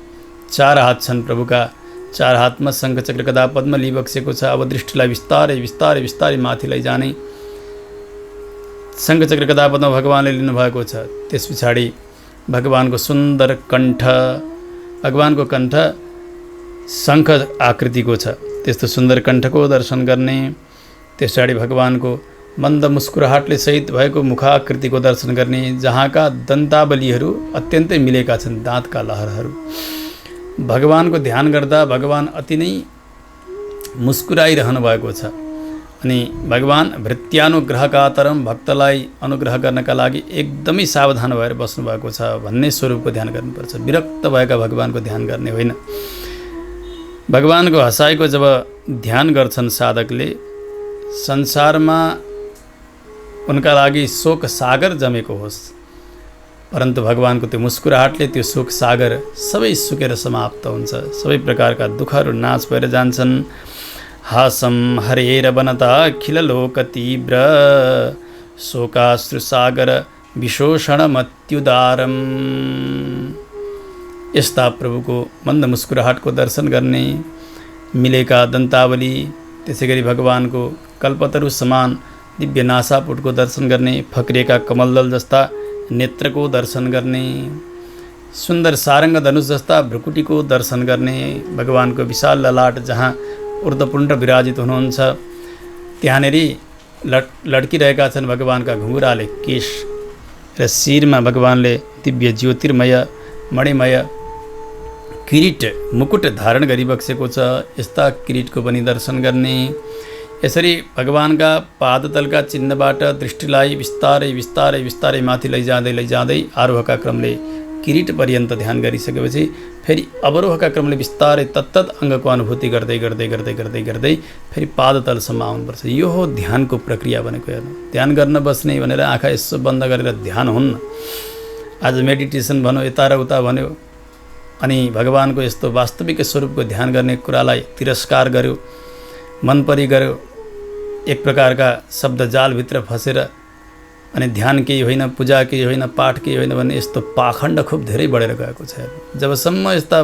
4 हात छन् प्रभुका, 4 हातमा शङ्ख चक्र गदा पद्म लिइबक्सेको छ। अब दृष्टिलाई बिस्तारै बिस्तारै बिस्तारै माथि लैजाने। शङ्ख चक्र गदा पद्म भगवानले लिनुभएको छ। त्यस पछाडि भगवानको सुन्दर कण्ठ, भगवानको कण्ठ शङ्ख आकृतिको छ। त्यस्तो सुन्दर कण्ठको दर्शन गर्ने। त्यस पछाडि भगवानको मन्द मुस्कुराहटले सहित भएको मुखाकृतिको दर्शन गर्ने, जहाँका दन्तावलीहरू अत्यन्तै मिलेका छन्, दाँतका लहरहरू। भगवानको ध्यान गर्दा भगवान अति नै मुस्कुराइरहनु भएको छ। अनि भगवान भृत्यानुग्रहकातरम भक्तलाई अनुग्रह गर्नका लागि एकदमै सावधान भएर बस्नु भएको छ भन्ने स्वरूपको ध्यान गर्नुपर्छ। विरक्त भएका भगवानको ध्यान गर्ने होइन। भगवानको हँसाइको जब ध्यान गर्छन् साधकले, संसारमा उनका लागि शोक सागर जमेको होस्, परन्तु भगवानको त्यो मुस्कुराहटले त्यो शोक सागर सबै सुकेर समाप्त हुन्छ। सबै प्रकारका दुःखहरू नाश भएर जान्छन्। हासं हरेर बनता अखिल लोक तीव्र शोकाश्रुसागर विशोषणमत्युदारम। यस्ता प्रभुको मन्द मुस्कुराहटको दर्शन गर्ने, मिलेका दन्तावली, त्यसै गरी भगवानको कल्पतरु समान दिव्य नासापुटको दर्शन गर्ने, फक्रिएका कमलदल जस्ता नेत्रको दर्शन गर्ने, सुन्दर सारङ्ग धनुष जस्ता भ्रुकुटीको दर्शन गर्ने, भगवानको विशाल ललाट जहाँ ऊर्ध्वपुण्ड विराजित हुनुहुन्छ त्यहाँनेर लड्किरहेका छन् भगवानका घुङ्गुराले केश र शिरमा भगवानले दिव्य ज्योतिर्मय मणिमय किरीट मुकुट धारण गरिबक्सेको छ। यस्ता किरीटको पनि दर्शन गर्ने। यसरी भगवानका पादतलका चिन्हबाट दृष्टिलाई बिस्तारै बिस्तारै बिस्तारै माथि लैजाँदै आरोहका क्रमले किरीट पर्यन्त ध्यान गरिसकेपछि फेरि अवरोहका क्रमले बिस्तारै तत्तत अङ्गको अनुभूति गर्दै गर्दै गर्दै गर्दै गर्दै फेरि पादतलसम्म आउनुपर्छ। यो हो ध्यानको प्रक्रिया भनेको। हेर्नु, ध्यान गर्न बस्ने भनेर आँखा यसो बन्द गरेर ध्यान हुन्न। आज मेडिटेसन भन्यो, यता र उता भन्यो, अनि भगवानको यस्तो वास्तविक स्वरूपको ध्यान गर्ने कुरालाई तिरस्कार गर्यो, मनपरी गर्यो, एक प्रकारका शब्द जालभित्र फसेर अनि ध्यान केही होइन, पूजा केही होइन, पाठ केही होइन भन्ने यस्तो पाखण्ड खुब धेरै बढेर गएको छ। जबसम्म यस्ता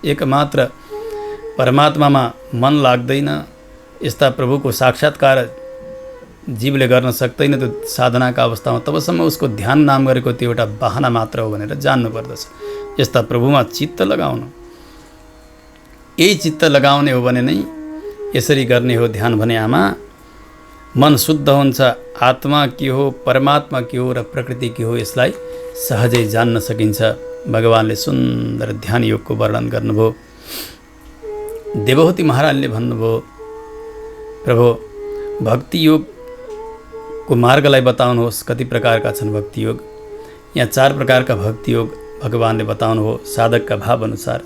एकमात्र परमात्मामा मन लाग्दैन, यस्ता प्रभुको साक्षात्कार जीवले गर्न सक्दैन त्यो साधनाका अवस्थामा, तबसम्म उसको ध्यान नाम गरेको त्यो एउटा बहाना मात्र हो भनेर जान्नु पर्दछ। यस्ता प्रभुमा चित्त लगाउनु, यही चित्त लगाउने हो भने नै यसरी गर्ने हो ध्यान भने आमा। मन शुद्ध हुन्छ, आत्मा के हो, परमात्मा के हो र प्रकृति के हो यसलाई सहजै जान्न सकिन्छ। भगवानले सुन्दर ध्यान योगको वर्णन गर्नुभयो। देवहूति महाराजले भन्नुभयो, प्रभु भक्ति योगको मार्गलाई बताउनुहोस्, कति प्रकारका छन् भक्ति योग। यहाँ 4 प्रकारका भक्ति योग भगवानले बताउनुभयो साधकका भाव अनुसार।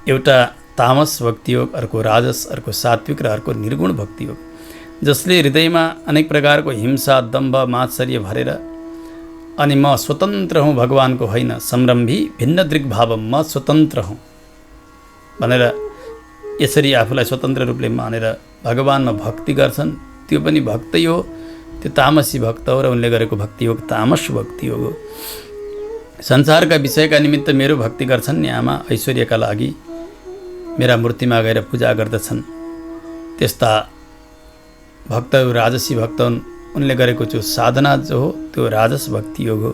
एउटा तामस भक्ति योग, अर्को राजस, अर्को सात्विक र अर्को निर्गुण भक्ति योग, जसले हृदयमा अनेक प्रकारको हिंसा, दम्भ, मात्सर्य भरेर अनि म स्वतन्त्र हुँ भगवानको होइन, संरम्भी भिन्न दृग्भाव म स्वतन्त्र हुँ भनेर यसरी आफूलाई स्वतन्त्र रूपले मानेर भगवानमा भक्ति गर्छन्। त्यो पनि भक्तै हो, त्यो तामसी भक्त हो र उनले गरेको भक्ति योग तामस भक्ति योग हो। संसारका विषयका निमित्त मेरो भक्ति गर्छन् नि आमा, ऐश्वर्यका लागि मेरा मूर्तिमा गएर पूजा गर्दछन्, त्यस्ता भक्तहरू राजसी भक्त हुन्। उनले गरेको जो साधना जो हो त्यो राजस भक्ति योग हो।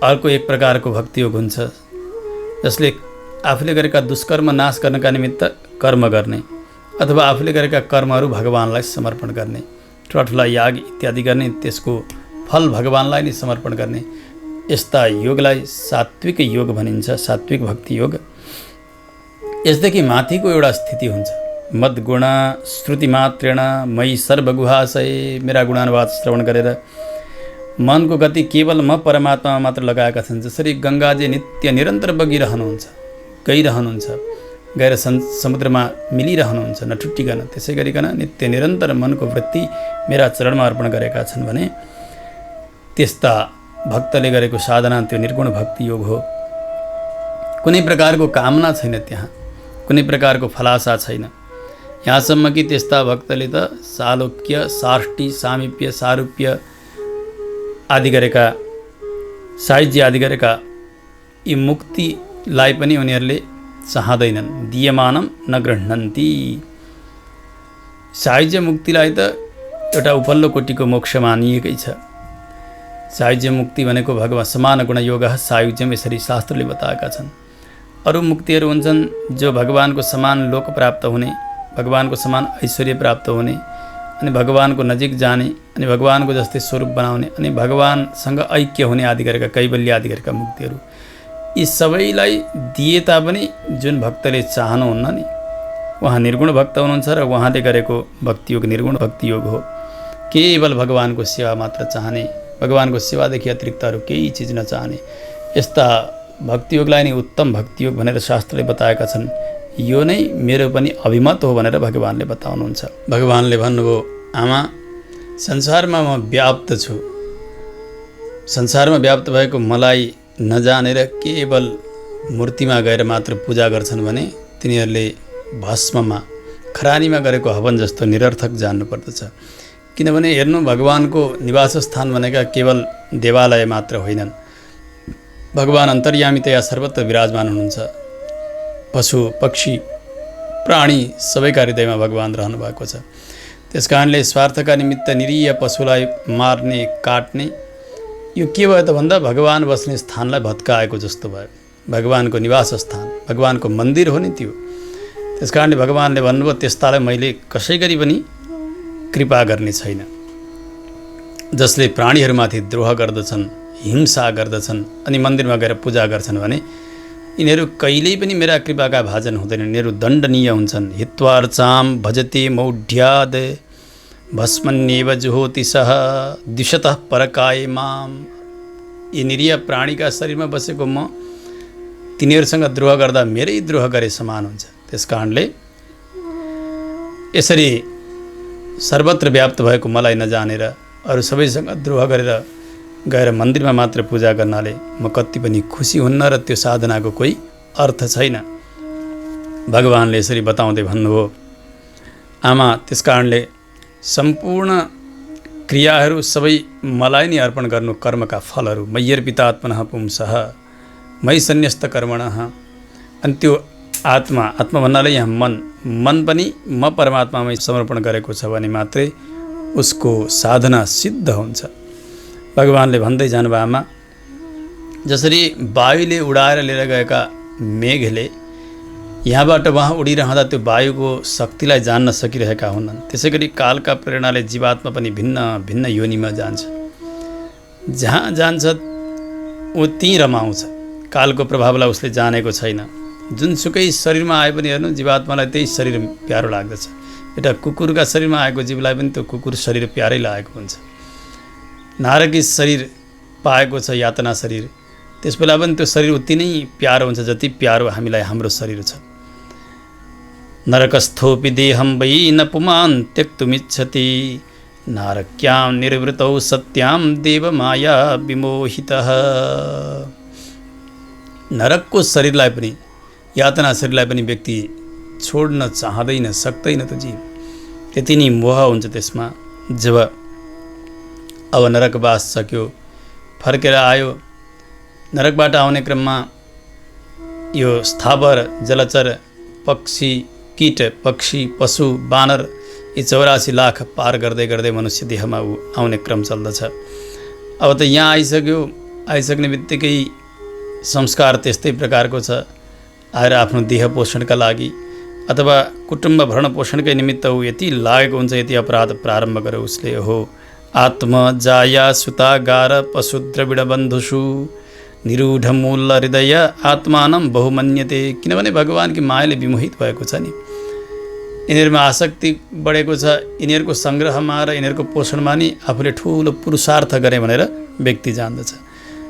अर्को एक प्रकारको भक्ति योग हुन्छ जसले आफूले गरेका दुष्कर्म नाश गर्नका निमित्त कर्म गर्ने अथवा आफूले गरेका कर्महरू भगवानलाई समर्पण गर्ने, ठुला याग इत्यादि गर्ने, त्यसको फल भगवानलाई नै समर्पण गर्ने। यस्ता योगलाई सात्विक योग भनिन्छ, सात्विक भक्ति योग। यसदेखि माथिको एउटा स्थिति हुन्छ, मद्गुण श्रुतिमात्रेण मयि सर्वगुहाशय, मेरा गुणानुवाद श्रवण गरेर मनको गति केवल म परमात्मामा मात्र लगाएका छन्। जसरी गङ्गाजी नित्य निरन्तर बगिरहनुहुन्छ, गइरहनुहुन्छ, गएर समुद्रमा मिलिरहनुहुन्छ नठुट्टिकन, त्यसै गरिकन नित्य निरन्तर मनको वृत्ति मेरा चरणमा अर्पण गरेका छन् भने त्यस्ता भक्तले गरेको साधना त्यो निर्गुण भक्ति योग हो। कुनै प्रकारको कामना छैन, त्यहाँ कुनै प्रकारको फलाशा छैन। यहाँसम्म कि त्यस्ता भक्तले त सालोक्य, साष्टी, सामिप्य, सारूप्य आदि गरेका, साहिज्य आदि गरेका यी मुक्तिलाई पनि उनीहरूले चाहँदैनन्। दीयमानम न गृह्णन्ति। साहिज्य मुक्तिलाई त एउटा उपल्लो कोटिको मोक्ष मानिएकै छ। सायुज्य मुक्ति भनेको भगवान समान गुण योग सायुज्यम, यसरी शास्त्रले बताएका छन्। अरू मुक्तिहरू हुन्छन् जो भगवानको समान लोक प्राप्त हुने, भगवानको समान ऐश्वर्य प्राप्त हुने, अनि भगवानको नजिक जाने, अनि भगवानको जस्तै स्वरूप बनाउने, अनि भगवानसँग ऐक्य हुने आदि गरेका कैवल्य आदि गरेका मुक्तिहरू। यी सबैलाई दिए तापनि जुन भक्तले चाहनुहुन्न नि उहाँ निर्गुण भक्त हुनुहुन्छ र उहाँले गरेको भक्तियोग निर्गुण भक्तियोग हो। केवल भगवानको सेवा मात्र चाहने, भगवानको सेवादेखि अतिरिक्त अरू केही चिज नचाहने यस्ता भक्तियोगलाई नै उत्तम भक्तियोग भनेर शास्त्रले बताएका छन्। यो नै मेरो पनि अभिमत हो भनेर भगवानले बताउनुहुन्छ। भगवानले भन्नुभयो, आमा संसारमा म व्याप्त छु, संसारमा व्याप्त भएको मलाई नजानेर केवल मूर्तिमा गएर मात्र पूजा गर्छन् भने तिनीहरूले भस्ममा खरानीमा गरेको हवन जस्तो निरर्थक जान्नुपर्दछ। किनभने हेर्नु, भगवानको निवास स्थान भनेका केवल देवालय मात्र होइनन्। भगवान अन्तर्यामितया सर्वत्र विराजमान हुनुहुन्छ। पशु पक्षी प्राणी सबैका हृदयमा भगवान रहनु भएको छ। त्यस कारणले स्वार्थका निमित्त निरीह पशुलाई मार्ने काट्ने यो के भयो त भन्दा भगवान बस्ने स्थानलाई भत्काएको जस्तो भयो। भगवानको निवास स्थान, भगवानको मन्दिर हो नि त्यो। त्यस कारणले भगवानले भन्नुभयो, त्यस्तालाई मैले कसै गरी पनि कृपा गर्ने छैन। जसले प्राणीहरूमाथि द्रोह गर्दछन्, हिंसा गर्दछन् अनि मन्दिरमा गएर पूजा गर्छन् भने यिनीहरू कहिल्यै पनि मेरा कृपाका भाजन हुँदैनन्, यिनीहरू दण्डनीय हुन्छन्। हित्वार्चाम भजते मौढ्याद भस्मन्येव जुहोति सह द्विषतः परकाय माम। यी निरीह प्राणीका शरीरमा बसेको म तिनीहरूसँग द्रोह गर्दा मेरै द्रोह गरे समान हुन्छ। त्यस कारणले यसरी सर्वत्र व्याप्त भएको मलाई नजानेर अरू सबैसँग द्रोह गरेर गएर मन्दिरमा मात्र पूजा गर्नाले म कति पनि खुसी हुन्न र त्यो साधनाको कोही अर्थ छैन। भगवानले यसरी बताउँदै भन्नुभयो, आमा त्यस कारणले सम्पूर्ण क्रियाहरू सबै मलाई नै अर्पण गर्नु कर्मका फलहरू। मय्यर्पितात्मनः पुंसः मयि सन्न्यस्त कर्मणः। अनि त्यो आत्मा, आत्मा भन्नाले यहाँ मन पनि म परमात्मामै समर्पण गरेको छ भने मात्रै उसको साधना सिद्ध हुन्छ। भगवानले भन्दै जानुभयो, आमा जसरी वायुले उडाएर लिएर गएका मेघले यहाँबाट वहाँ उडिरहँदा त्यो वायुको शक्तिलाई जान्न सकिरहेका हुनन्, त्यसै गरी कालका प्रेरणाले जीवात्मा पनि भिन्न भिन्न योनिमा जान्छ। जहाँ जान्छ ऊ त्यहीँ रमाउँछ। कालको प्रभावलाई उसले जानेको छैन। जुनसुकै शरीरमा आए पनि हेर्नु, जीवात्मालाई त्यही शरीर प्यारो लाग्दछ। एउटा कुकुरका शरीरमा आएको जीवलाई पनि त्यो कुकुर शरीर प्यारै लागेको हुन्छ। नारकी शरीर पाएको छ, यातना शरीर, त्यस बेला पनि त्यो शरीर उति नै प्यारो हुन्छ जति प्यारो हामीलाई हाम्रो शरीर छ। नरकस्थोपि देहं वै न पुमान् त्यक्तुमिच्छति नारक्यां निर्वृतौ सत्यां देवमाया विमोहितः। नरकको शरीरलाई पनि, यातना शरीरलाई पनि व्यक्ति छोड्न चाहँदैन, सक्दैन त जीव। त्यति नै मोह हुन्छ त्यसमा। जब अब नरकवास सक्यो, फर्केर आयो, नरकबाट आउने क्रममा यो स्थावर जलचर पक्षी कीट पक्षी पशु बानर यी 84 लाख पार गर्दै गर्दै मनुष्य देहमा आउने क्रम चल्दछ। अब त यहाँ आइसक्यो, आइसक्ने बित्तिकै संस्कार त्यस्तै प्रकारको छ। आएर आफ्नो देह पोषणका लागि अथवा कुटुम्ब भरण पोषणकै निमित्त ऊ यति लागेको हुन्छ, यति अपराध प्रारम्भ गर्यो उसले। हो आत्म जाया सुतागार पशु द्रविड बन्धुषु निरूढ मूल हृदय आत्मानं बहुमन्यते। किनभने भगवानकी मायाले विमोहित भएको छ नि, यिनीहरूमा आसक्ति बढेको छ। यिनीहरूको सङ्ग्रहमा र यिनीहरूको पोषणमा नि आफूले ठुलो पुरुषार्थ गरे भनेर व्यक्ति जान्दछ।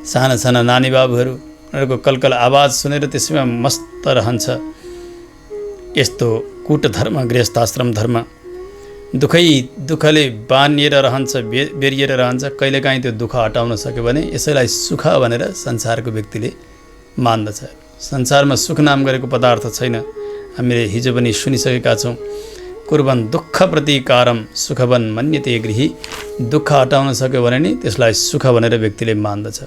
साना साना नानी बाबुहरू उनीहरूको कलकल आवाज सुनेर त्यसैमा मस्त रहन्छ। यस्तो कुट धर्म, गृहस्थाश्रम धर्म दुःखले बानिएर रहन्छ, बेरिएर रहन्छ। कहिलेकाहीँ त्यो दुःख हटाउन सक्यो भने यसैलाई सुख भनेर संसारको व्यक्तिले मान्दछ। संसारमा सुख नाम गरेको पदार्थ छैन। हामीले हिजो पनि सुनिसकेका छौँ, कुर्बन दुःख प्रतिकारम सुखवन मन्यते गृही। दुःख हटाउन सक्यो भने नि त्यसलाई सुख भनेर व्यक्तिले मान्दछ।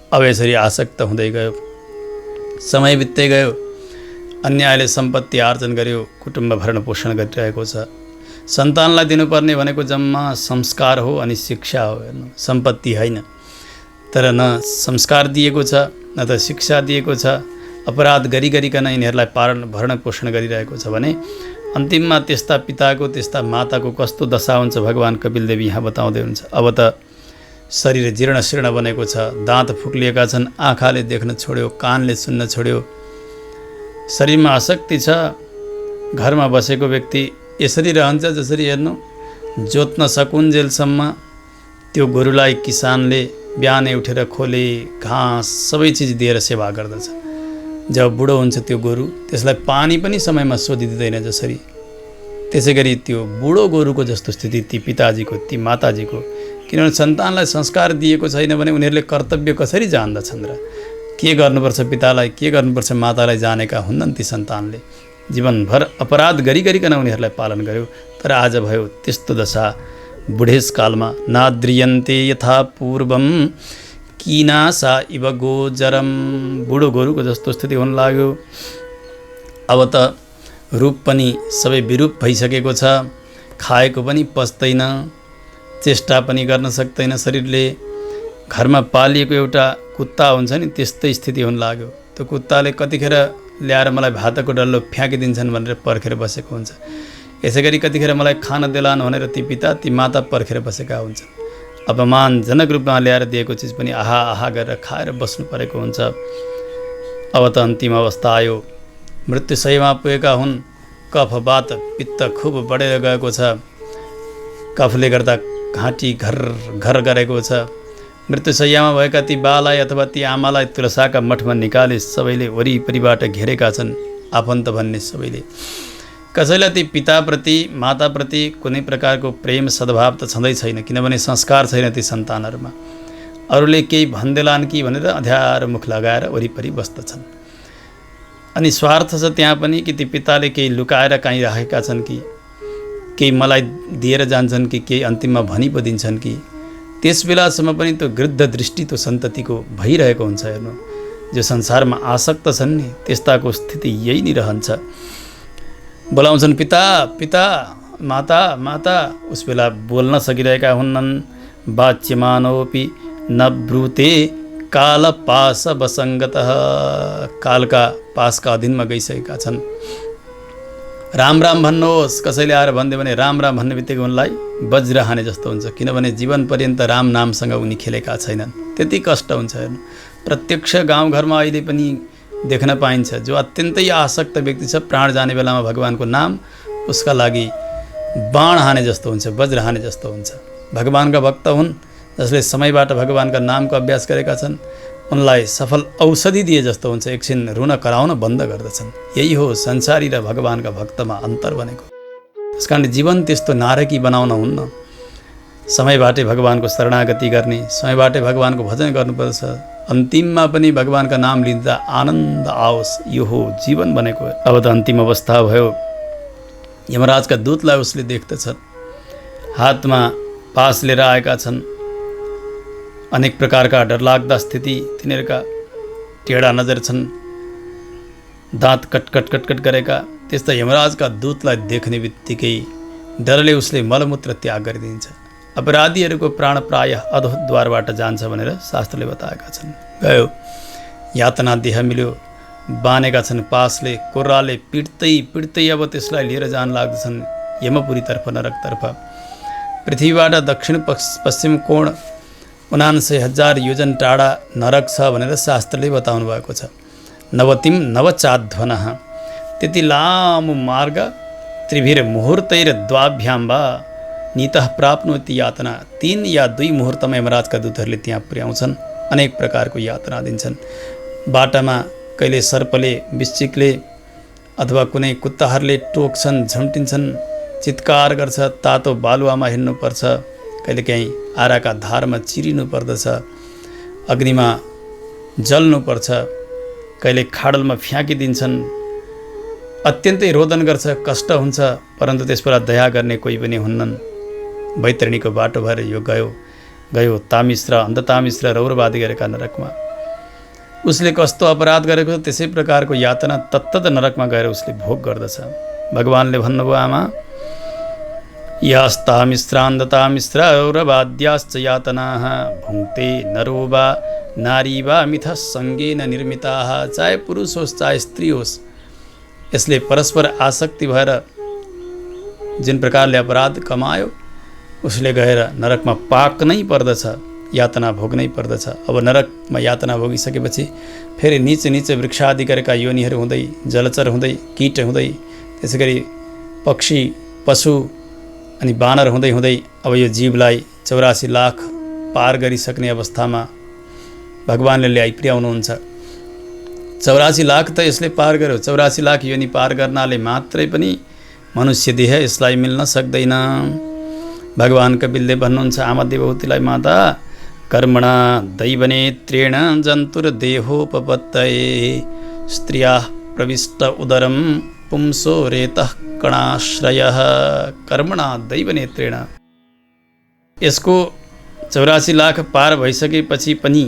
अब यसरी आसक्त हुँदै गयो, समय बित्दै गयो, अन्यायले सम्पत्ति आर्जन गर्यो, कुटुम्ब भरण पोषण गरिरहेको छ। सन्तानलाई दिनुपर्ने भनेको जम्मा संस्कार हो अनि शिक्षा हो। हेर्नु, सम्पत्ति होइन। तर न संस्कार दिएको छ न त शिक्षा दिएको छ। अपराध गरिकन यिनीहरूलाई भरण पोषण गरिरहेको छ भने अन्तिममा त्यस्ता पिताको, त्यस्ता माताको कस्तो दशा हुन्छ भगवान कपिलदेव यहाँ बताउँदै हुन्छ। अब त शरीर जीर्ण शीर्ण बनेको छ, दाँत फुक्लिएका छन्, आँखाले देख्न छोड्यो, कानले सुन्न छोड्यो, शरीरमा आसक्ति छ। घरमा बसेको व्यक्ति यसरी रहन्छ जसरी हेर्नु जोत्न सकुन्जेलसम्म त्यो गोरुलाई किसानले बिहानै उठेर खोले घाँस सबै चिज दिएर सेवा गर्दछ। जब बुढो हुन्छ त्यो गोरु त्यसलाई पानी पनि समयमा सोधिदिँदैन जसरी, त्यसै गरी त्यो बुढो गोरुको जस्तो स्थिति ती पिताजीको ती माताजीको। किनभने सन्तानलाई संस्कार दिएको छैन भने उनीहरूले कर्तव्य कसरी जान्दछन् र के गर्नुपर्छ पितालाई के गर्नुपर्छ मातालाई जानेका हुन्नन् ती सन्तानले। जीवनभर अपराध गरिकन उनीहरूलाई पालन गर्यो। तर आज भयो त्यस्तो दशा। बुढेसकालमा नाद्रियन्ते यथा पूर्वम किनासा इव गोजरम, बुढो गोरुको जस्तो स्थिति हुन लाग्यो। अब त रूप पनि सबै विरूप भइसकेको छ, खाएको पनि पच्दैन, चेष्टा पनि गर्न सक्दैन शरीरले। घरमा पालिएको एउटा कुत्ता हुन्छ नि त्यस्तै स्थिति हुन लाग्यो। त्यो कुत्ताले कतिखेर ल्याएर मलाई भातको डल्लो फ्याँकिदिन्छन् भनेर पर्खेर बसेको हुन्छ। यसै गरी कतिखेर मलाई खान देलान भनेर ती पिता ती माता पर्खेर बसेका हुन्छन्। अपमानजनक रूपमा ल्याएर दिएको चिज पनि आहा आहा गरेर खाएर बस्नु परेको हुन्छ। अब त अन्तिम अवस्था आयो, मृत्युशय्यामा पुगेका हुन्। कफ वात पित्त खुब बढेर गएको छ, कफले गर्दा घाँटी घर घर गरेको छ। मृत्युशय्यामा भएका ती बालाई अथवा ती आमालाई तुलसाका मठमा निकाले सबैले वरिपरिबाट घेरेका छन्, आफन्त भन्ने सबैले। कसैलाई ती पिताप्रति माताप्रति कुनै प्रकारको प्रेम सद्भाव त छँदै छैन, किनभने संस्कार छैन ती सन्तानहरूमा। अरूले केही भन्देलान् कि भनेर अँध्यारो मुख लगाएर वरिपरि बस्दछन्। अनि स्वार्थ छ त्यहाँ पनि कि ती पिताले केही लुकाएर काहीँ राखेका छन् कि केही मलाई दिएर जान्छन् कि केही अन्तिममा भनी पो दिन्छन् कि। त्यस बेलासम्म पनि त्यो गृद्ध दृष्टि त्यो सन्ततिको भइरहेको हुन्छ। हेर्नु जो संसारमा आसक्त छन् नि त्यस्ताको स्थिति यही नै रहन्छ। बोलाउँछन् पिता पिता माता माता, उस बेला बोल्न सकिरहेका हुन्नन्। वाच्यमानोपि न ब्रूते काल पास वसङ्गतः, कालका पासका अधीनमा गइसकेका छन्। राम राम भन्नुहोस् कसैले आएर भनिदियो भने राम राम भन्ने बित्तिकै उनलाई वज्र हाने जस्तो हुन्छ, किनभने जीवन पर्यन्त राम नामसँग उनी खेलेका छैनन्। त्यति कष्ट हुन्छ। हेर्नु प्रत्यक्ष गाउँघरमा अहिले पनि देख्न पाइन्छ जो अत्यन्तै आसक्त व्यक्ति छ, प्राण जाने बेलामा भगवानको नाम उसका लागि बाण हाने जस्तो हुन्छ, वज्र हाने जस्तो हुन्छ। भगवानका भक्त हुन् जसले समयबाट भगवानका नामको अभ्यास गरेका छन्, उनलाई सफल औषधि दिए जस्तो हुन्छ, एकछिन रुन कराउन बन्द गर्दछन्। यही हो संसारी र भगवानका भक्तमा अन्तर बनेको। त्यस कारणले जीवन त्यस्तो नारकी बनाउन हुन्न। समयबाटै भगवानको शरणागति गर्ने, समयबाटै भगवानको भजन गर्नुपर्छ। अन्तिममा पनि भगवानका नाम लिँदा आनन्द आओस्, यो हो जीवन भनेको। अब त अन्तिम अवस्था भयो। यमराजका दूतलाई उसले देख्दछ, हातमा पास लिएर आएका छन्। अनेक प्रकारका डरलाग्दा स्थिति, तिनीहरूका टेढा नजर छन्, दाँत कटकट कटकट गरेका। त्यस्ता यमराजका दूतलाई देख्ने बित्तिकै डरले उसले मलमूत्र त्याग गरिदिन्छ। अपराधीहरूको प्राण प्रायः अधोद्वारबाट जान्छ भनेर शास्त्रले बताएका छन्। गयो यातना देह मिल्यो, बानेका छन् पासले, कोर्राले पिट्दै पिट्दै अब त्यसलाई लिएर जान लाग्दछन् यमपुरीतर्फ, नरकतर्फ। पृथ्वीबाट दक्षिण पश्चिम कोण 79,000 योजन टाढा नरक छ भनेर शास्त्रले बताउनु भएको छ। नवतिम नवचाध्वनः, त्यति लामो मार्ग त्रिभिर मुहुर्तैर द्वाभ्याम वा नीतः प्राप्नोति यातना। 3 या 2 मुहुर्तमा यमराजका दूतहरूले त्यहाँ पुर्याउँछन्, अनेक प्रकारको यातना दिन्छन्। बाटामा कहिले सर्पले वृश्चिकले अथवा कुनै कुत्ताहरूले टोक्छन्, झम्टिन्छन्, चित्कार गर्छ, तातो बालुवामा हिँड्नुपर्छ, कहिलेकाहीँ आराका धारमा चिरिनु पर्दछ, अग्निमा जल्नुपर्छ, कहिले खाडलमा फ्याँकिदिन्छन्। अत्यन्तै रोदन गर्छ, कष्ट हुन्छ, परन्तु त्यसबाट दया गर्ने कोही पनि हुन्नन्। वैतरणीको बाटो भएर यो गयो तामिश्र अन्धतामिश्र रौरवादी गरेका नरकमा। उसले कस्तो अपराध गरेको त्यसै प्रकारको यातना तत्तत नरकमा गएर उसले भोग गर्दछ। भगवानले भन्नुभयो, आमा यास्तामिश्रान्धतामिश्र रौरवाद्याश्च यातनाः भुङ्क्ते नरो वा नारी वा मिथः सङ्गेन निर्मिताः। चाहे पुरुष होस् चाहे स्त्री होस्, यसले परस्पर आसक्ति भएर जुन प्रकारले अपराध कमायो उसले गएर नरकमा पाक्नै पर्दछ। यातना भोग्नै पर्दछ। अब नरकमा यातना भोगिसकेपछि फेरि नीचे नीचे वृक्षादि गरेका योनिहरू हुँदै, जलचर हुँदै, कीट हुँदै, त्यसै गरी पक्षी, पशु अनि बानर हुँदै हुँदै अब यो जीवलाई 84 लाख पार गरिसक्ने अवस्थामा भगवानले ल्याइ पुर्याउनुहुन्छ। 84 लाख त यसले पार गर्यो। 84 लाख योनि पार गर्नाले मात्रै पनि मनुष्य देह यसलाई मिल्न सक्दैन। भगवान कपिलले भन्नुहुन्छ आमा देवहूतिलाई, माता कर्मणा दैवनेत्रेण जन्तुर्देहोपपत्तये स्त्रिया प्रविष्ट उदरम पुंसो रेतः कणाश्रयः। कर्मणा दैवनेत्रेण, यसको 84 लाख पार भइसकेपछि पनि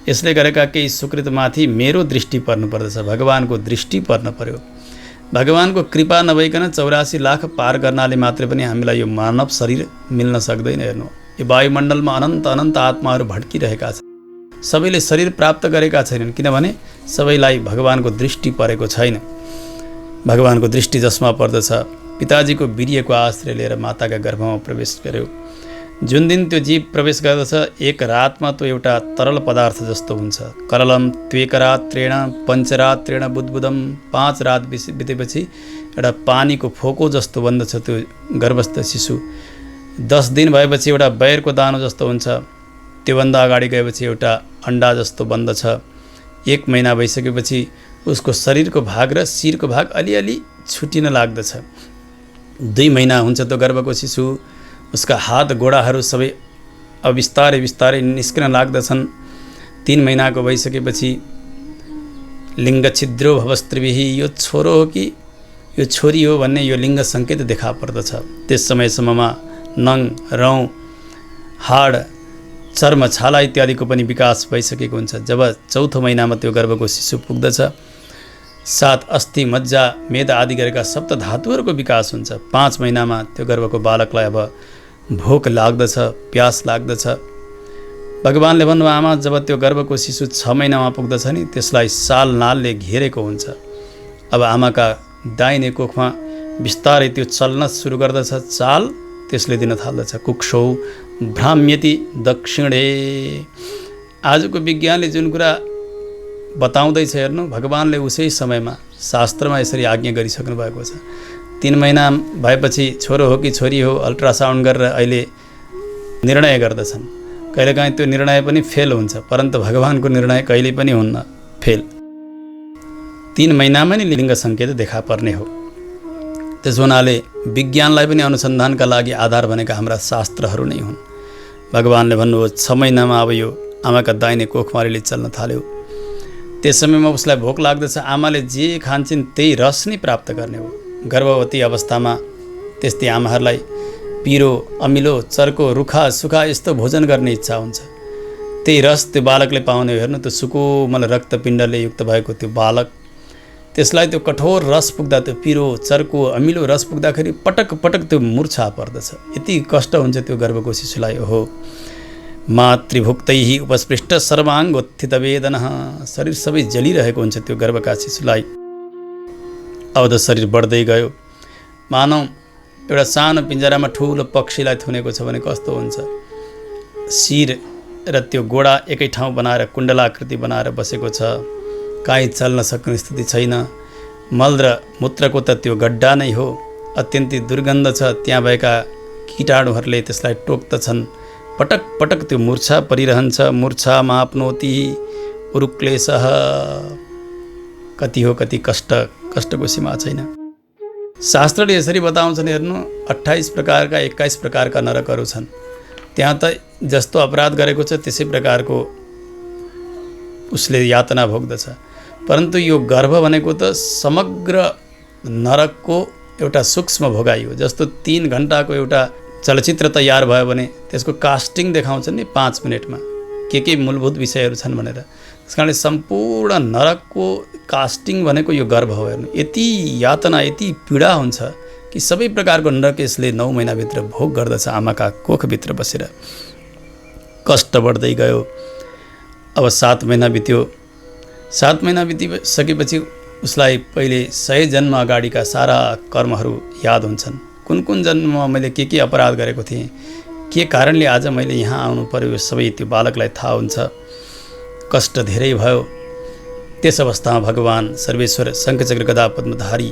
यसले गरेका केही सुकृतमाथि मेरो दृष्टि पर्नुपर्दछ, भगवानको दृष्टि पर्न पर्यो। भगवानको कृपा नभइकन 84 लाख पार गर्नाले मात्रै पनि हामीलाई यो मानव शरीर मिल्न सक्दैन। हेर्नु, यो वायुमण्डलमा अनन्त अनन्त आत्माहरू भड्किरहेका छन्। सबैले शरीर प्राप्त गरेका छैनन्, किनभने सबैलाई भगवानको दृष्टि परेको छैन। भगवानको दृष्टि जसमा पर्दछ, पिताजीको वीर्यको आश्रय लिएर माताका गर्भमा प्रवेश गर्यो। जुन दिन त्यो जीव प्रवेश गर्दछ, एक रातमा त्यो एउटा तरल पदार्थ जस्तो हुन्छ। करलम त्वेकरात्रेण पञ्चरात्रेण बुद्बुदम, 5 रात बितेपछि एउटा पानीको फोको जस्तो बन्दछ त्यो गर्भस्थ शिशु। 10 दिन भएपछि एउटा बैरको दानो जस्तो हुन्छ। त्योभन्दा अगाडि गएपछि एउटा अन्डा जस्तो बन्दछ। 1 महिना भइसकेपछि उसको शरीरको भाग र शिरको भाग अलिअलि छुटिन लाग्दछ। 2 महिना हुन्छ त्यो गर्भको शिशु, उसका हात गोडाहरू सबै अब बिस्तारै बिस्तारै निस्किन लाग्दछन्। 3 महिनाको भइसकेपछि लिङ्ग छिद्रो भवस्त्रीभिः, यो छोरो हो कि यो छोरी हो भन्ने यो लिङ्ग सङ्केत देखा पर्दछ। त्यस समयसम्ममा नङ, रौँ, हाड, चर्म, छाला इत्यादिको पनि विकास भइसकेको हुन्छ। जब 4थो महिनामा त्यो गर्भको शिशु पुग्दछ, 7 अस्थि, मज्जा, मेद आदि गरेका सप्त धातुहरूको विकास हुन्छ। 5 महिनामा त्यो गर्भको बालकलाई अब भोक लाग्दछ, प्यास लाग्दछ। भगवानले भन्नु, आमा जब त्यो गर्भको शिशु 6 महिनामा पुग्दछ नि, त्यसलाई साल नालले घेरेको हुन्छ। अब आमाका दाहिने कोखमा बिस्तारै त्यो चल्न सुरु गर्दछ, चाल त्यसले दिन थाल्दछ। कुक्षौ भ्राम्यति दक्षिणे, आजको विज्ञानले जुन कुरा बताउँदैछ हेर्नु, भगवानले उसै समयमा शास्त्रमा यसरी आज्ञा गरिसक्नु भएको छ। 3 महिना भएपछि छोरो हो कि छोरी हो अल्ट्रासाउन्ड गरेर अहिले निर्णय गर्दछन्। कहिलेकाहीँ त्यो निर्णय पनि फेल हुन्छ, परन्तु भगवानको निर्णय कहिले पनि हुन्न फेल। 3 महिनामा नै लिङ्ग सङ्केत देखा पर्ने हो। त्यस हुनाले विज्ञानलाई पनि अनुसन्धानका लागि आधार भनेका हाम्रा शास्त्रहरू नै हुन्। भगवानले भन्नुभयो 6 महिनामा अब यो आमाका दाहिने कोखमा अलिअलि चल्न थाल्यो। त्यस समयमा उसलाई भोक लाग्दछ। आमाले जे खान्छन् त्यही रस नै प्राप्त गर्ने हो। गर्भवती अवस्थामा त्यस्तै आमाहरूलाई पिरो, अमिलो, चर्को, रुखा, सुखा यस्तो भोजन गर्ने इच्छा हुन्छ। त्यही रस त्यो बालकले पाउने हो। हेर्नु, त्यो सुकोमल रक्तपिण्डले युक्त भएको त्यो बालक, त्यसलाई त्यो कठोर रस पुग्दा, त्यो पिरो, चर्को, अमिलो रस पुग्दाखेरि पटक पटक त्यो मूर्छा पर्दछ। यति कष्ट हुन्छ त्यो गर्भको शिशुलाई। ओहो, मातृभुक्तैः उपस्पृष्ट सर्वाङ्गोत्थित वेदना, शरीर सबै जलिरहेको हुन्छ त्यो गर्भका शिशुलाई। अब त शरीर बढ्दै गयो। मानौ एउटा सानो पिँजरामा ठुलो पक्षीलाई थुनेको छ भने कस्तो हुन्छ। शिर र त्यो गोडा एकै ठाउँ बनाएर कुण्डलाकृति बनाएर बसेको छ। काहीँ चल्न सक्ने स्थिति छैन। मल र मूत्रको त त्यो गड्डा नै हो। अत्यन्तै दुर्गन्ध छ। त्यहाँ भएका कीटाणुहरूले त्यसलाई टोक्दछन्। पटक पटक त्यो मूर्छा परिरहन्छ। मूर्छा माप्नोति उरुक्लेशः, कति हो कति कष्टको सीमा छैन। शास्त्रले यसरी बताउँछन्। हेर्नु, 28 प्रकारका 21 प्रकारका नरकहरू छन्। त्यहाँ त जस्तो अपराध गरेको छ त्यसै प्रकारको उसले यातना भोग्दछ। परन्तु यो गर्भ भनेको त समग्र नरकको एउटा सूक्ष्म भोगाइ हो। जस्तो 3 घण्टाको एउटा चलचित्र तयार भयो भने त्यसको कास्टिङ देखाउँछन् नि 5 मिनटमा के मूलभूत विषयहरू छन् भनेर। त्यस कारणले सम्पूर्ण नरकको कास्टिङ भनेको यो गर्भ हो। हेर्नु, यति यातना, यति पीडा हुन्छ कि सबै प्रकारको नरक यसले 9 महिनाभित्र भोग गर्दछ। आमाका कोखभित्र बसेर कष्ट बढ्दै गयो। अब 7 महिना बित्यो। 7 महिना बितिसकेपछि उसलाई पहिले 100 जन्म अगाडिका सारा कर्महरू याद हुन्छन्। कुन कुन जन्ममा मैले के अपराध गरेको थिएँ, के कारणले आज मैले यहाँ आउनु पर्यो, यो सबै त्यो बालकलाई थाहा हुन्छ। कष्ट धेरै भयो। त्यस अवस्थामा भगवान् सर्वेश्वर शङ्खचक्र गदा पद्मधारी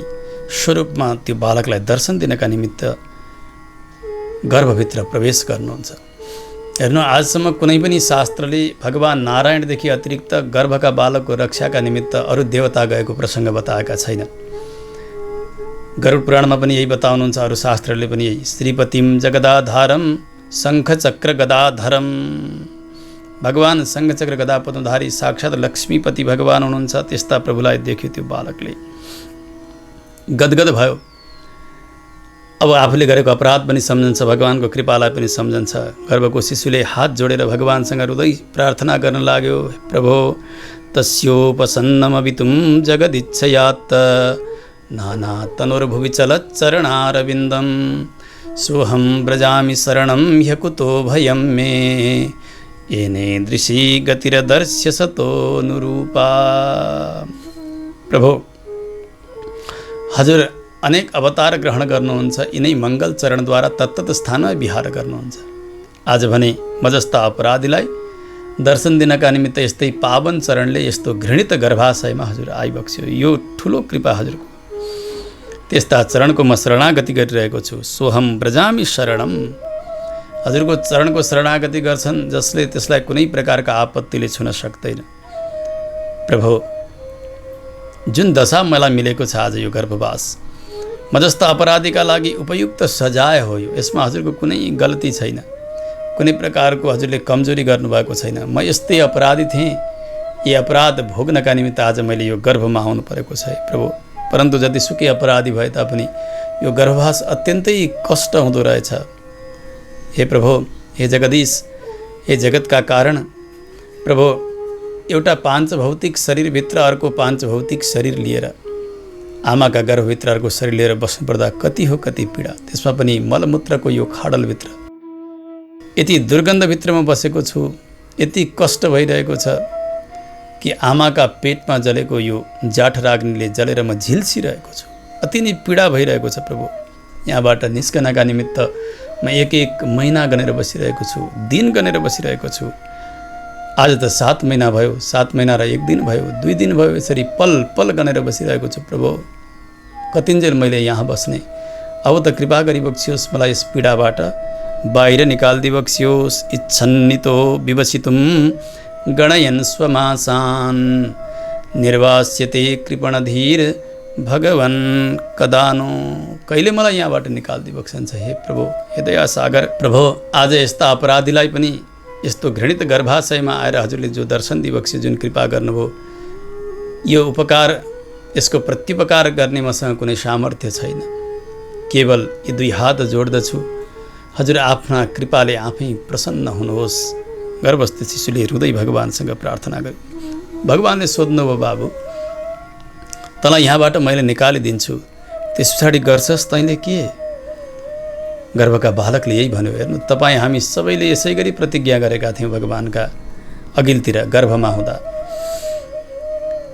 स्वरूपमा त्यो बालकलाई दर्शन दिनका निमित्त गर्भभित्र प्रवेश गर्नुहुन्छ। हेर्नु, आजसम्म कुनै पनि शास्त्रले भगवान् नारायणदेखि अतिरिक्त गर्भका बालकको रक्षाका निमित्त अरू देवता गएको प्रसङ्ग बताएका छैनन्। गरुड पुराणमा पनि यही बताउनुहुन्छ, अरू शास्त्रले पनि यही। श्रीपतिम जगदाधारम शङ्खचक्र गदाधरम। भगवान् शङ्खचक्र गदा पद्मधारी साक्षात् लक्ष्मीपति भगवान् हुनुहुन्छ। त्यस्ता प्रभुलाई देख्यो त्यो बालकले, गदगद भयो। अब आफूले गरेको अपराध पनि सम्झन्छ, भगवानको कृपालाई पनि सम्झन्छ। गर्भको शिशुले हात जोडेर भगवानसँग रुँदै प्रार्थना गर्न लाग्यो, प्रभो तस्योपसन्नमवितुं जगदिच्छयात् नाना तनुर्भुवि चलच्चरणारविन्दं सोऽहं व्रजामि शरणं ह्यकुतो भयं मे येने दृशी गतिरदर्श्य सतोनुरूपा। प्रभु, हजुर अनेक अवतार ग्रहण गर्नुहुन्छ, यिनै मङ्गल चरणद्वारा तत्तत स्थानमा विहार गर्नुहुन्छ। आज भने म जस्ता अपराधीलाई दर्शन दिनका निमित्त यस्तै पावन चरणले यस्तो घृणित गर्भाशयमा हजुर आइबक्स्यो। यो ठुलो कृपा हजुरको। त्यस्ता चरणको म शरणागति गरिरहेको छु। सोहम व्रजामि शरणम। हजुरको चरणको शरणागति गर्छन् जसले त्यसलाई कुनै प्रकारका आपत्तिले छुन सक्दैन। प्रभु, जुन दशा मलाई मिलेको छ आज यो गर्भवास, म जस्ता अपराधीका लागि उपयुक्त सजाय हो यो। यसमा हजुरको कुनै गल्ती छैन, कुनै प्रकारको हजुरले कमजोरी गर्नुभएको छैन। म यस्तै अपराधी थिएँ, यी अपराध भोग्नका निमित्त आज मैले यो गर्भमा आउनु परेको छ प्रभु। परन्तु जतिसुकै अपराधी भए तापनि यो गर्भवास अत्यन्तै कष्ट हुँदो रहेछ। हे प्रभु, हे जगदीश, हे जगतका कारण प्रभु, एउटा पाँच भौतिक शरीरभित्र अर्को पाँच भौतिक शरीर लिएर आमाका गर्भभित्र अर्को शरीर लिएर बस्नुपर्दा कति हो कति पीडा। त्यसमा पनि मलमूत्रको यो खाडलभित्र यति दुर्गन्धभित्र म बसेको छु, यति कष्ट भइरहेको छ कि आमाका पेटमा जलेको यो जाठराग्नीले जलेर म झिल्सिरहेको छु। अति नै पीडा भइरहेको छ प्रभु। यहाँबाट निस्कनका निमित्त म एक एक महिना गनेर बसिरहेको छु, दिन गनेर बसिरहेको छु। आज त 7 महिना भयो, 7 महिना र 1 दिन भयो, 2 दिन भयो, यसरी पल पल गनेर बसिरहेको छु प्रभु। कतिन्जेल मैले यहाँ बस्ने। अब त कृपा गरी बक्सियोस्, मलाई यस पीडाबाट बाहिर निकाल्दी बक्सियोस्। इच्छन्नितो विवसितुं गणयन् स्वमासान् निर्वास्यते कृपणधीर भगवन् कदानो। कहिले मलाई यहाँबाट निकाल्दी बक्सन्छ हे प्रभु, हे दया सागर प्रभु। आज यस्ता अपराधीलाई पनि यस्तो घृणित गर्भाशयमा आएर हजुरले जो दर्शन दिबक्स्यो, जुन कृपा गर्नुभयो, यो उपकार, यसको प्रत्युपकार गर्ने मसँग कुनै सामर्थ्य छैन। केवल यी 2 हात जोड्दछु, हजुर आफ्ना कृपाले आफै प्रसन्न हुनुहोस्। गर्भस्थ शिशुले हृदय भगवानसँग प्रार्थना गर्यो। भगवानले सोध्नुभयो, बाबु तँलाई यहाँबाट मैले निकालिदिन्छु, त्यस पछाडि गर्छस् तैँले के? गर्भका बालकले यही भन्यो, हेर्नु तपाईँ हामी सबैले यसै गरी प्रतिज्ञा गरेका थियौँ भगवानका अघिल्तिर गर्भमा हुँदा।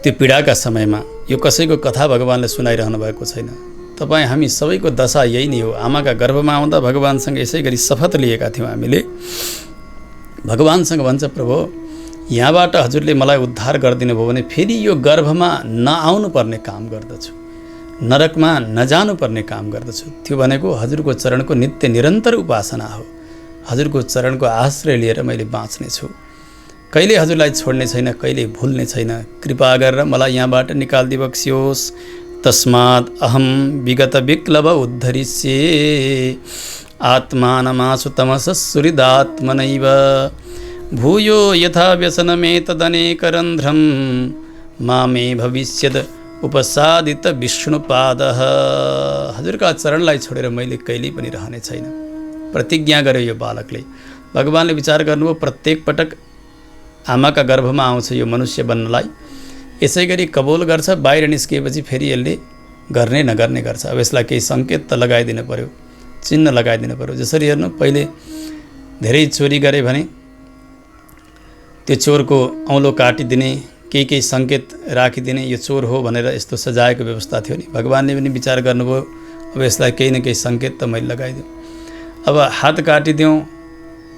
त्यो पीडाका समयमा यो कसैको कथा भगवानले सुनाइरहनु भएको छैन। तपाईँ हामी सबैको दशा यही नै हो। आमाका गर्भमा आउँदा भगवानसँग यसै गरी शपथ लिएका थियौँ हामीले। भगवानसँग भन्छ, प्रभु यहाँबाट हजुरले मलाई उद्धार गरिदिनु भयो भने फेरि यो गर्भमा नआउनु पर्ने काम गर्दछु, नरकमा नजानु पर्ने काम गर्दछु। त्यो भनेको हजुरको चरणको नित्य निरन्तर उपासना हो। हजुरको चरणको आश्रय लिएर मैले बाँच्ने छु, कहिले हजुरलाई छोड्ने छैन, कहिले भुल्ने छैन। कृपा गरेर मलाई यहाँबाट निकाल्दी बक्सियोस्। तस्मात् अहम विगत विक्लव उद्धरिष्ये आत्मानमासु तमसस्सुहृदात्मनैव भूयो यथा व्यसनमेतदनेकरन्ध्रं मामे भविष्यद उपसादित विष्णुपादः। हजुरका चरणलाई छोडेर मैले कहिल्यै पनि रहने छैन, प्रतिज्ञा गर्यो यो बालकले। भगवानले विचार गर्नुभयो, प्रत्येक पटक आमाका गर्भमा आउँछ यो मनुष्य बन्नलाई, यसै गरी कबोल गर्छ, बाहिर निस्किएपछि फेरि यसले गर्ने नगर्ने गर्छ। अब यसलाई केही सङ्केत त लगाइदिनु पर्यो, चिन्ह लगाइदिनु पर्यो। जसरी हेर्नु, पहिले धेरै चोरी गरे भने त्यो चोरको औँलो काटिदिने, केही सङ्केत राखिदिने, यो चोर हो भनेर यस्तो सजायको व्यवस्था थियो नि। भगवानले पनि विचार गर्नुभयो, अब यसलाई केही न केही सङ्केत त मैले लगाइदिउँ। अब हात काटिदिउँ,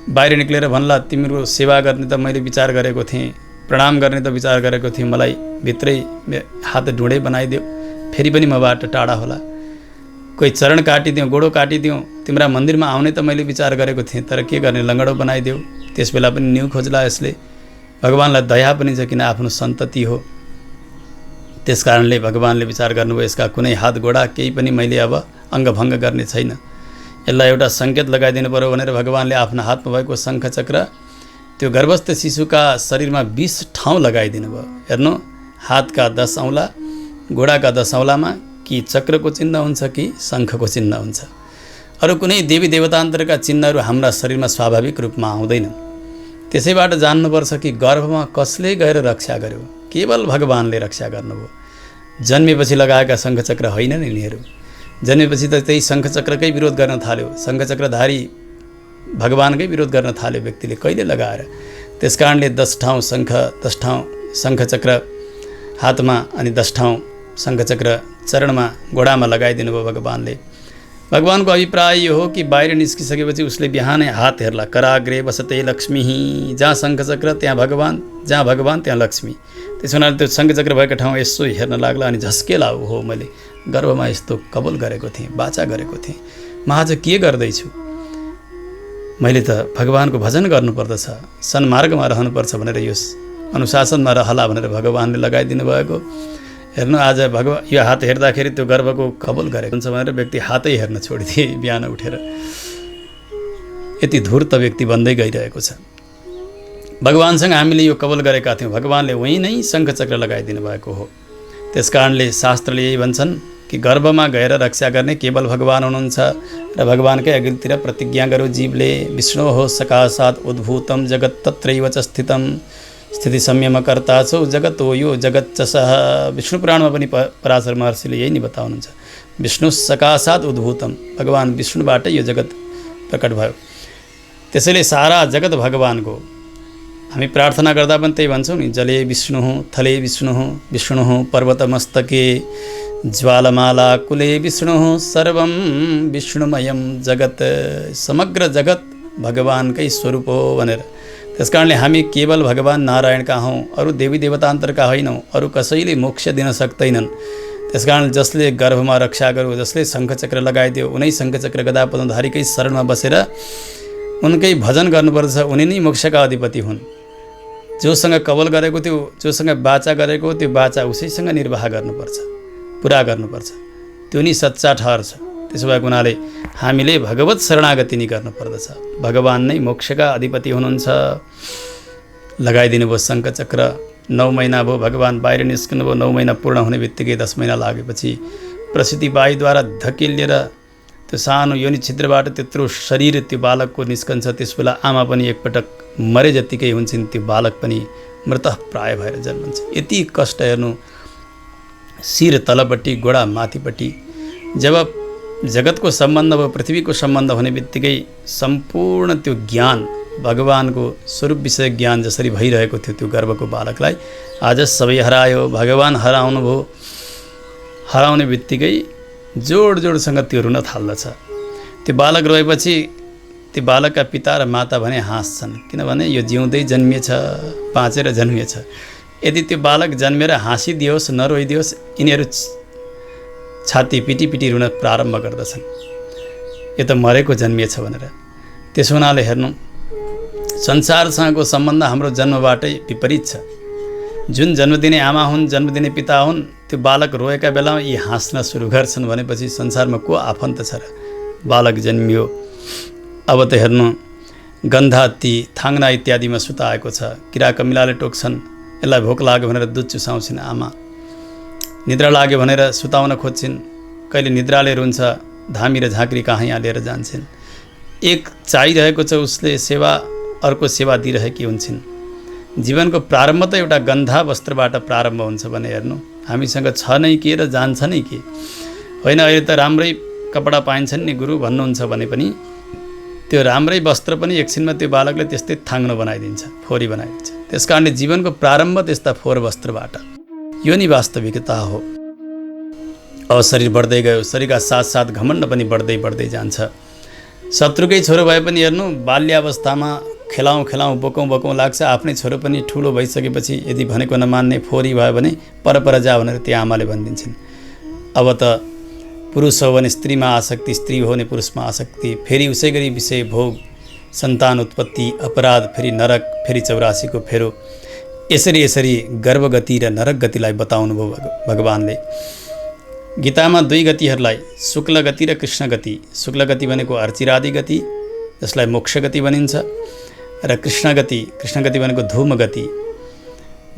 बाहिर निक्लेर भन्ला तिम्रो सेवा गर्ने त मैले विचार गरेको थिएँ, प्रणाम गर्ने त विचार गरेको थिएँ, मलाई भित्रै हात ढुँडै बनाइदियो, फेरि पनि मबाट टाढा होला। कोही चरण काटिदिउँ, गोडो काटिदिउँ, तिम्रा मन्दिरमा आउने त मैले विचार गरेको थिएँ, तर के गर्ने, लङ्गडो बनाइदेऊ। त्यस बेला पनि न्यु खोज्ला यसले। भगवान्लाई दया पनि छ, किन आफ्नो सन्तति हो। त्यस कारणले भगवान्ले विचार गर्नुभयो यसका कुनै हात गोडा केही पनि मैले अब अङ्गभङ्ग गर्ने छैन, यसलाई एउटा सङ्केत लगाइदिनु पर्यो भनेर भगवान्ले आफ्नो हातमा भएको शङ्खचक्र त्यो गर्भस्थ शिशुका शरीरमा 20 ठाउँ लगाइदिनु भयो। हेर्नु, हातका 10 औँला, घोडाका 10 औँलामा कि चक्रको चिन्ह हुन्छ कि शङ्खको चिन्ह हुन्छ। अरू कुनै देवी देवतान्तरका चिन्हहरू हाम्रा शरीरमा स्वाभाविक रूपमा आउँदैनन्। त्यसैबाट जान्नुपर्छ कि गर्भमा कसले गएर रक्षा गर्यो, केवल भगवान्ले रक्षा गर्नुभयो। जन्मेपछि लगाएका शङ्खचक्र होइनन् यिनीहरू। जन्मेपछि त त्यही शङ्खचक्रकै विरोध गर्न थाल्यो, शङ्खचक्रधारी भगवान्कै विरोध गर्न थाल्यो व्यक्तिले कहिले लगाएर। त्यस कारणले 10 ठाउँ शङ्खचक्र हातमा अनि 10 ठाउँ शङ्खचक्र चरणमा घोडामा लगाइदिनु भयो भगवान्ले। भगवानको अभिप्राय यो हो कि बाहिर निस्किसकेपछि उसले बिहानै हात हेर्ला, कराग्रे बसते लक्ष्मी, जहाँ शङ्खचक्र त्यहाँ भगवान्, जहाँ भगवान् त्यहाँ लक्ष्मी। त्यसो हुनाले त्यो शङ्खचक्र भएको ठाउँ यसो हेर्न लाग्ला अनि झस्केला, हो मैले गर्भमा यस्तो कबुल गरेको थिएँ, बाचा गरेको थिएँ, म आज के गर्दैछु, मैले त भगवानको भजन गर्नुपर्दछ, सन्मार्गमा रहनुपर्छ भनेर यो अनुशासनमा रहला भनेर भगवान्ले लगाइदिनु भएको। हेर्नु, आज यो हात हेर्दाखेरि त्यो गर्भको कबुल गरेको हुन्छ भनेर व्यक्ति हातै हेर्न छोडिदिए बिहान उठेर। यति धूर्त व्यक्ति बन्दै गइरहेको छ। भगवानसँग हामीले यो कबुल गरेका थियौँ, भगवान्ले वहीँ नै शङ्खचक्र लगाइदिनु भएको हो। त्यस कारणले शास्त्रले यही भन्छन् कि गर्भमा गएर रक्षा गर्ने केवल भगवान हुनुहुन्छ र भगवानकै अघिल्तिर प्रतिज्ञा गरौँ जीवले, विष्णु हो सकाशात् उद्भूतम जगत् तत्रैव च स्थितम स्थिति संयमकर्ता छौ जगत हो यो जगत च सह। विष्णु पुराणमा पनि पराशर महर्षिले यही नै बताउनुहुन्छ, विष्णु सकाशात् उद्भूतम, भगवान विष्णुबाटै यो जगत प्रकट भयो। त्यसैले सारा जगत भगवानको। हामी प्रार्थना गर्दा पनि त्यही भन्छौँ नि, जले विष्णु, थले विष्णु, विष्णु पर्वतमस्तके, ज्वालमाला कुले विष्णु, सर्वं विष्णुमयम जगत, समग्र जगत भगवानकै स्वरूप हो भनेर। त्यस कारणले हामी केवल भगवान नारायणका हौँ, अरू देवी देवतान्तरका होइनौँ, अरू कसैले मोक्ष दिन सक्दैनन्। त्यस कारण जसले गर्भमा रक्षा गर्यो, जसले शङ्खचक्र लगाइदियो, उनै शङ्खचक्र गदा पद्मधारीकै शरणमा बसेर उनकै भजन गर्नुपर्छ, उनी नै मोक्षका अधिपति हुन्। जोसँग कबल गरेको थियो, जोसँग बाचा गरेको त्यो बाचा उसैसँग निर्वाह गर्नुपर्छ, पुरा गर्नुपर्छ, त्यो नि सच्चा ठहर छ। त्यसो भएको हुनाले हामीले भगवत शरणागति नै गर्नुपर्दछ। भगवान् नै मोक्षका अधिपति हुनुहुन्छ। लगाइदिनु भयो शङ्खचक्र। 9 महिना भयो भगवान् बाहिर निस्कनु भयो। 9 महिना पूर्ण हुने बित्तिकै 10 महिना लागेपछि प्रसूति बाईद्वारा धकेलिएर त्यो सानो योनि छिद्रबाट त्यत्रो शरीर त्यो बालकको निस्कन्छ। त्यस बेला आमा पनि एकपटक मरे जत्तिकै हुन्छन्, त्यो बालक पनि मृतः प्राय भएर जन्मन्छ। यति कष्ट हेर्नु, शिर तलपट्टि, गोडा माथिपट्टि। जब जगतको सम्बन्ध भयो, पृथ्वीको सम्बन्ध हुने बित्तिकै सम्पूर्ण त्यो ज्ञान, भगवानको स्वरूप विषय ज्ञान जसरी भइरहेको थियो त्यो गर्भको बालकलाई आज सबै हरायो। भगवान् हराउनु भयो। हराउने बित्तिकै जोड जोडसँग त्यो रुन थाल्दछ। त्यो बालक रोएपछि त्यो बालकका पिता र माता भने हाँस्छन्, किनभने यो जिउँदै जन्मिएछ, बाँचेर जन्मिएछ। यदि त्यो बालक जन्मेर हाँसिदियोस्, नरोइदियोस्, यिनीहरू छाती पिटी पिटी रुन प्रारम्भ गर्दछन्, यो त मरेको जन्मिएछ भनेर। त्यसो हुनाले हेर्नु, संसारसँगको सम्बन्ध हाम्रो जन्मबाटै विपरीत छ। जुन जन्म दिने आमा हुन्, जन्म दिने पिता हुन्, त्यो बालक रोएका बेलामा यी हाँस्न सुरु गर्छन् भनेपछि संसारमा को आफन्त छ र? बालक जन्मियो। अब त हेर्नु, गन्धाती, थाङ्ना इत्यादिमा सुताएको छ, किरा कमिलाले टोक्छन्, यसलाई भोक लाग्यो भनेर दुध चुसाउँछिन् आमा। निद्रा लाग्यो भनेर सुताउन खोज्छिन्, कहिले निद्राले रुन्छ, धामी र झाँक्री कहाँ यहाँ लिएर जान्छन्। एक चाहिरहेको छ उसले सेवा, अर्को सेवा दिइरहेकी हुन्छन्। जीवनको प्रारम्भ त एउटा गन्धा वस्त्रबाट प्रारम्भ हुन्छ भने हेर्नु, हामीसँग छ नै के र जान्छ नै के होइन। अहिले त राम्रै कपडा पाइन्छन् नि गुरु भन्नुहुन्छ भने पनि त्यो राम्रै वस्त्र पनि एकछिनमा त्यो बालकले त्यस्तै थाङ्नो बनाइदिन्छ, फोहोरी बनाइदिन्छ। त्यस कारणले जीवनको प्रारम्भ त्यस्ता फोहोर वस्त्रबाट। यो नि वास्तविकता हो। अब शरीर बढ्दै गयो, शरीरका साथसाथ घमण्ड पनि बढ्दै बढ्दै जान्छ। शत्रुकै छोरो भए पनि हेर्नु बाल्यावस्थामा खेलाउँ बोकौँ लाग्छ। आफ्नै छोरो पनि ठुलो भइसकेपछि यदि भनेको नमान्ने फोरी भयो भने पर जा भनेर त्यो आमाले भनिदिन्छन्। अब त पुरुष हो भने स्त्रीमा आसक्ति, स्त्री हो भने पुरुषमा आसक्ति, फेरि उसै गरी विषय भोग, सन्तान उत्पत्ति, अपराध, फेरि नरक, फेरि 84 को फेरो। यसरी गर्भगति र नरक गतिलाई बताउनु भयो भगवानले। गीतामा 2 गतिहरूलाई शुक्ल गति र कृष्ण गति। शुक्ल गति भनेको अर्चिरादि गति जसलाई मोक्ष गति भनिन्छ, र कृष्ण गति भनेको धूम गति।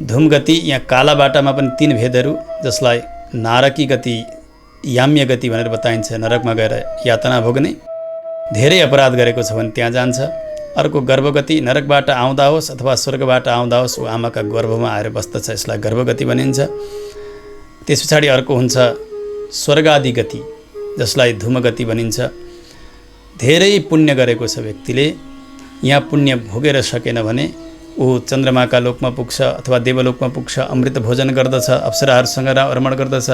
धूम गति यहाँ काला बाटामा पनि 3 भेदहरू जसलाई नारकी गति, याम्य गति भनेर बताइन्छ। नरकमा गएर यातना भोग्ने, धेरै अपराध गरेको छ भने त्यहाँ जान्छ। अर्को गर्भगति, नरकबाट आउँदा होस् अथवा स्वर्गबाट आउँदा होस् ऊ आमाका गर्भमा आएर बस्दछ, यसलाई गर्भगति भनिन्छ। त्यस पछाडि अर्को हुन्छ स्वर्गादि गति जसलाई धूमगति भनिन्छ। धेरै पुण्य गरेको छ व्यक्तिले, यहाँ पुण्य भोगेर सकेन भने ऊ चन्द्रमाका लोकमा पुग्छ अथवा देवलोकमा पुग्छ, अमृत भोजन गर्दछ, अप्सराहरूसँग रमण गर्दछ।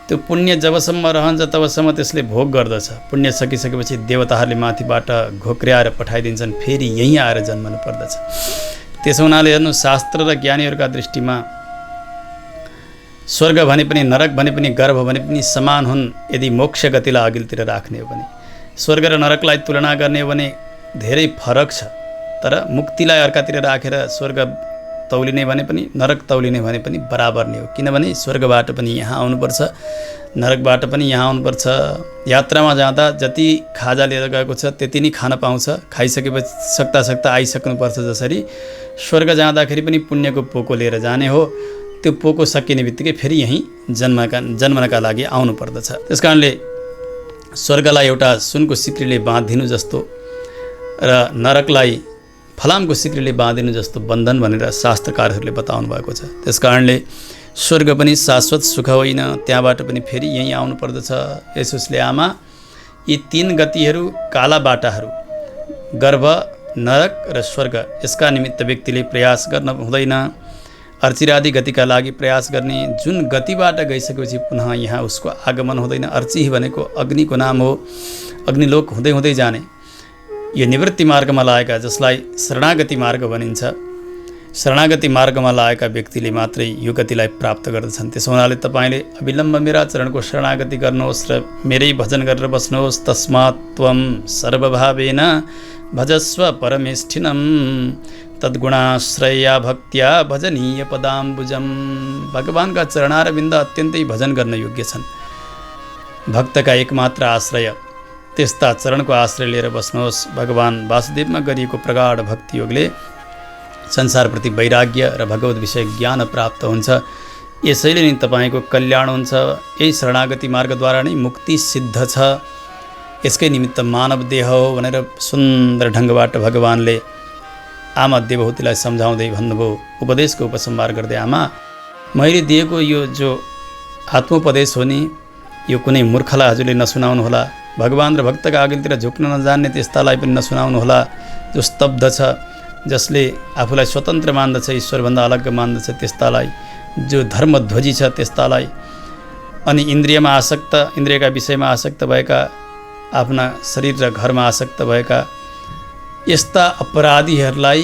त्यो पुण्य जबसम्म रहन्छ तबसम्म त्यसले भोग गर्दछ। पुण्य सकिसकेपछि देवताहरूले माथिबाट घोक्र्याएर पठाइदिन्छन्, फेरि यहीँ आएर जन्मनु पर्दछ। त्यसो हुनाले हेर्नु, शास्त्र र ज्ञानीहरूका दृष्टिमा स्वर्ग भने पनि नरक भने पनि गर्भ भने पनि समान हुन् यदि मोक्ष गतिलाई अघिल्तिर राख्ने हो भने। स्वर्ग र नरकलाई तुलना गर्ने हो भने धेरै फरक छ, तर मुक्तिलाई अर्कातिर राखेर स्वर्ग तौलिने भने पनि नरक तौलिने भने पनि बराबर नै हो। किनभने स्वर्गबाट पनि यहाँ आउनुपर्छ, नरकबाट पनि यहाँ आउनुपर्छ। यात्रामा जाँदा जति खाजा लिएर गएको छ त्यति नै खान पाउँछ, खाइसकेपछि सक्दा आइसक्नुपर्छ। जसरी स्वर्ग जाँदाखेरि पनि पुण्यको पोको लिएर जाने हो, त्यो पोको सकिने बित्तिकै फेरि यहीँ जन्मनका लागि आउनु पर्दछ। त्यस कारणले स्वर्गलाई एउटा सुनको सिक्रीले बाँधिनु जस्तो र नरकलाई फलामको सिक्रीले बाँधिनु जस्तो बन्धन भनेर शास्त्रकारहरूले बताउनु भएको छ। त्यस कारणले स्वर्ग पनि शाश्वत सुख होइन, त्यहाँबाट पनि फेरि यहीँ आउनु पर्दछ। यसोस्ले आमा यी 3 गतिहरू, काला बाटाहरू, गर्भ, नरक र स्वर्ग, यसका निमित्त व्यक्तिले प्रयास गर्न हुँदैन। अर्चिरादि गतिका लागि प्रयास गर्ने, जुन गतिबाट गइसकेपछि पुनः यहाँ उसको आगमन हुँदैन। अर्ची भनेको अग्निको नाम हो, अग्निलोक हुँदै हुँदै जाने। यो निवृत्ति मार्गमा लागेका, जसलाई शरणागति मार्ग भनिन्छ, शरणागति मार्गमा लागेका व्यक्तिले मात्रै यो गतिलाई प्राप्त गर्दछन्। त्यसो हुनाले तपाईँले अविलम्ब मेरा चरणको शरणागति गर्नुहोस् र मेरै भजन गरेर बस्नुहोस्। तस्मात् त्वं सर्वभावेन भजस्व परमेष्ठिनं तद्गुणाश्रया भक्त्या भजनीय पदाम्बुजम। भगवानका चरणारविन्द अत्यन्तै भजन गर्न योग्य छन्। भक्तका एकमात्र आश्रय, त्यस्ता चरणको आश्रय लिएर बस्नुहोस्। भगवान वासुदेवमा गरिएको प्रगाढ भक्ति योगले संसारप्रति वैराग्य र भगवत विषय ज्ञान प्राप्त हुन्छ। यसैले नै तपाईँको कल्याण हुन्छ। यही शरणागति मार्गद्वारा नै मुक्ति सिद्ध छ। यसकै निमित्त मानव देह हो भनेर सुन्दर ढङ्गबाट भगवानले आमा देवहूतिलाई सम्झाउँदै भन्नुभयो, उपदेशको उपसंहार गर्दै, आमा मैले दिएको यो जो आत्मोपदेश हो नि, यो कुनै मूर्खलाई हजुरले नसुनाउनुहोला। भगवान र भक्तका अघिल्तिर झुक्न नजान्ने त्यस्तालाई पनि नसुनाउनुहोला। जो स्तब्ध छ, जसले आफूलाई स्वतन्त्र मान्दछ, ईश्वरभन्दा अलग मान्दछ त्यस्तालाई, जो धर्मध्वजी छ त्यस्तालाई, अनि इन्द्रियमा आसक्त, इन्द्रियका विषयमा आसक्त भएका, आफ्ना शरीर र घरमा आसक्त भएका यस्ता अपराधीहरूलाई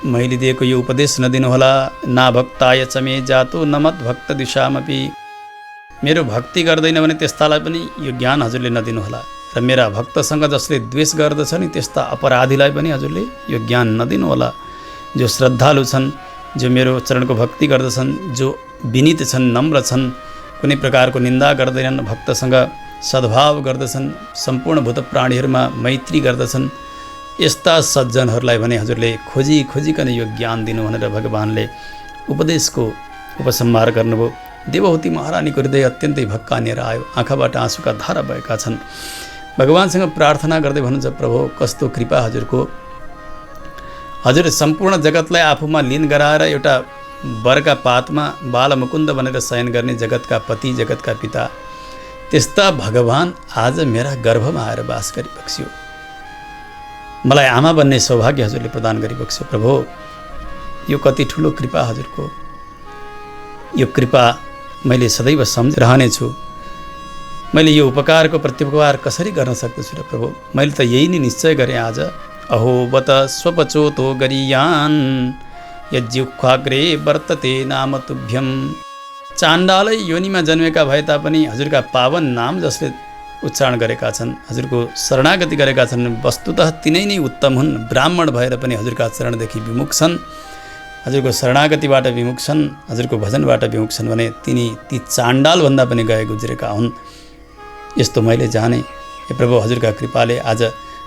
मैले दिएको यो उपदेश नदिनुहोला। ना भक्ताय च मे जातो न मत भक्त दिशामपि। मेरो भक्ति गर्दैन भने त्यस्तालाई पनि यो ज्ञान हजुरले नदिनुहोला। र मेरा भक्तसँग जसले द्वेष गर्दछ नि त्यस्ता अपराधीलाई पनि हजुरले यो ज्ञान नदिनुहोला। जो श्रद्धालु छन्, जो मेरो चरणको भक्ति गर्दछन्, जो विनीत छन्, नम्र छन्, कुनै प्रकारको निन्दा गर्दैनन्, भक्तसँग सद्भाव गर्दछन्, सम्पूर्ण भूत प्राणीहरूमा मैत्री गर्दछन्, यस्ता सज्जनहरूलाई भने हजुरले खोजिकन यो ज्ञान दिनु भनेर भगवानले उपदेशको उपसंहार गर्नुभयो। देवहूति महारानीको हृदय अत्यन्तै भक्कानिएर आयो, आँखाबाट आँसुका धारा भएका छन्। भगवानसँग प्रार्थना गर्दै भन्नुहुन्छ, प्रभु कस्तो कृपा हजुरको। हजुर सम्पूर्ण जगतलाई आफूमा लीन गराएर एउटा बरका पातमा बालमुकुन्द भनेर शयन गर्ने जगतका पति, जगतका पिता, त्यस्ता भगवान आज मेरा गर्भमा आएर बास गरिबक्स्यो। मलाई आमा बन्ने सौभाग्य हजुरले प्रदान गरिबक्स्यो। प्रभु यो कति ठुलो कृपा हजुरको। यो कृपा मैले सदैव सम्झिरहनेछु। मैले यो उपकारको प्रत्युपकार कसरी गर्न सक्दछु र प्रभु? मैले त यही नै निश्चय गरेँ आज। अहो बत स्वपचोतो गरियान् यज्युखाग्रे वर्तते नाम तुभ्यम। चाण्डालै योनिमा जन्मेका भए तापनि हजुरका पावन नाम जसले उच्चारण गरेका छन्, हजुरको शरणागति गरेका छन्, वस्तुतः तिनै नै उत्तम हुन्। ब्राह्मण भएर पनि हजुरका चरणदेखि विमुख छन्, हजुरको शरणागतिबाट विमुख छन्, हजुरको भजनबाट विमुख छन् भने ती चाण्डालभन्दा पनि गए गुज्रेका हुन्। यस्तो मैले जाने। हे प्रभु, हजुरका कृपाले आज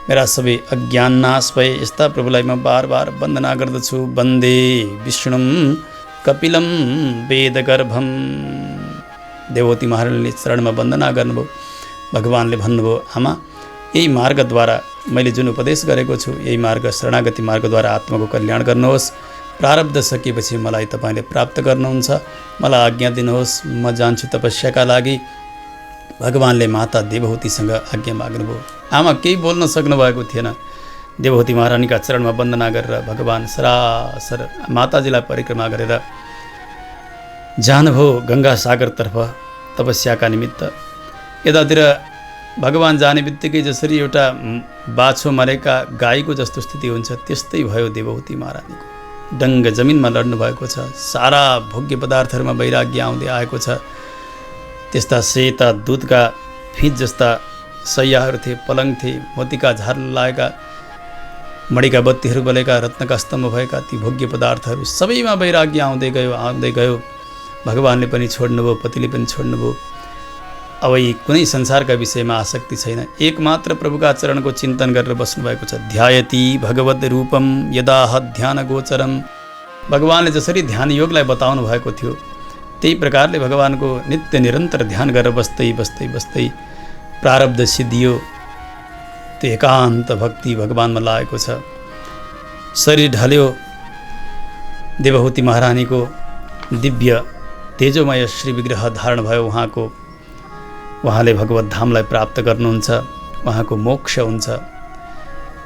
मेरा सबै अज्ञान नाश भए। यस्ता प्रभुलाई म बार बार वन्दना गर्दछु। वन्दे विष्णुम कपिलम वेदगर्भम। देवहूति महारानीले चरणमा वन्दना गर्नुभयो। भगवानले भन्नुभयो, आमा यही मार्गद्वारा मैले जुन उपदेश गरेको छु, यही मार्ग शरणागति मार्गद्वारा आत्माको कल्याण गर्नुहोस्। प्रारब्ध सकिएपछि मलाई तपाईँले प्राप्त गर्नुहुन्छ। मलाई आज्ञा दिनुहोस्, म जान्छु तपस्याका लागि। भगवानले माता देवहूतिसँग आज्ञा माग्नुभयो। आमा केही बोल्न सक्नुभएको थिएन। देवहूति महारानीका चरणमा वन्दना गरेर भगवान सरासर माताजीलाई परिक्रमा गरेर जानुभयो गङ्गा सागरतर्फ तपस्याका निमित्त। यतातिर भगवान जाने बित्तिकै जसरी एउटा बाछो मरेका गाईको जस्तो स्थिति हुन्छ, त्यस्तै भयो देवहूति महारानीको। डङ्ग जमिनमा लड्नु भएको छ। सारा भोग्य पदार्थहरूमा वैराग्य आउँदै आएको छ। त्यस्ता सेता दुधका फिँच जस्ता शैयाहरू थिए, पलङ थिए, मोतीका झार लागेका, मणिका बत्तीहरू बलेका, रत्नका स्तम्भ भएका ती भोग्य पदार्थहरू सबैमा वैराग्य आउँदै गयो। भगवानले पनि छोड्नुभयो, पतिले पनि छोड्नुभयो। अब यी कुनै संसारका विषयमा आसक्ति छैन। एकमात्र प्रभुका चरणको चिन्तन गरेर बस्नुभएको छ। ध्यायति भगवद् रूपम यदाह ध्यान गोचरम। भगवानले जसरी ध्यान योगलाई बताउनु भएको थियो, त्यही प्रकारले भगवानको नित्य निरन्तर ध्यान गरेर बस्दै प्रारब्ध सिद्धियो। त्यो एकान्त भक्ति भगवानमा लागेको छ। शरीर ढल्यो। देवहूति महारानीको दिव्य तेजोमय श्री विग्रह धारण भयो उहाँको। उहाँले भगवत धामलाई प्राप्त गर्नुहुन्छ, उहाँको मोक्ष हुन्छ।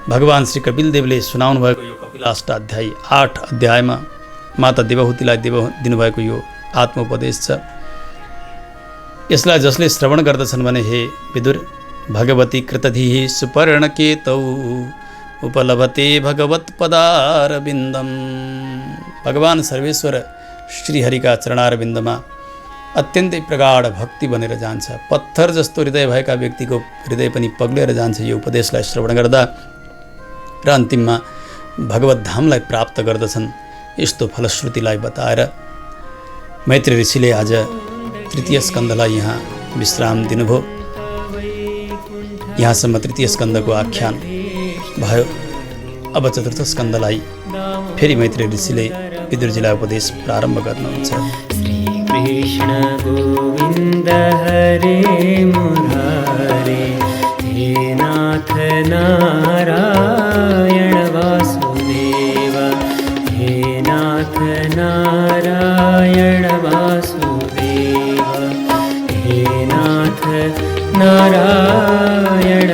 भगवान श्री कपिलदेवले सुनाउनु भएको यो कपिलाष्टाध्यायी 8 अध्यायमा माता देवहूतिलाई दिनुभएको यो आत्मोपदेश छ। यसलाई जसले श्रवण गर्दछन् भने हे विदुर, भगवती कृतधिः सुपर्णकेतौ उपलभते भगवत्पदारविन्दम। भगवान सर्वेश्वर श्रीहरिका चरणारविन्दमा अत्यन्तै प्रगाढ भक्ति बनेर जान्छ। पत्थर जस्तो हृदय भएका व्यक्तिको हृदय पनि पग्लेर जान्छ यो उपदेशलाई श्रवण गर्दा, र अन्तिममा भगवत धामलाई प्राप्त गर्दछन्। यस्तो फलश्रुतिलाई बताएर मैत्री ऋषिले आज तृतीय स्कन्धलाई यहाँ विश्राम दिनुभयो। यहाँसम्म तृतीय स्कन्धको आख्यान भयो। अब चतुर्थ स्कन्धलाई फेरि मैत्री ऋषिले विदुरजीलाई उपदेश प्रारम्भ गर्नुहुन्छ। कृष्ण गोविन्द हरे मुरारे, हे नाथ नारायण वासुदेव, हे नाथ नारायण वासुदेव, हे नाथ नारायण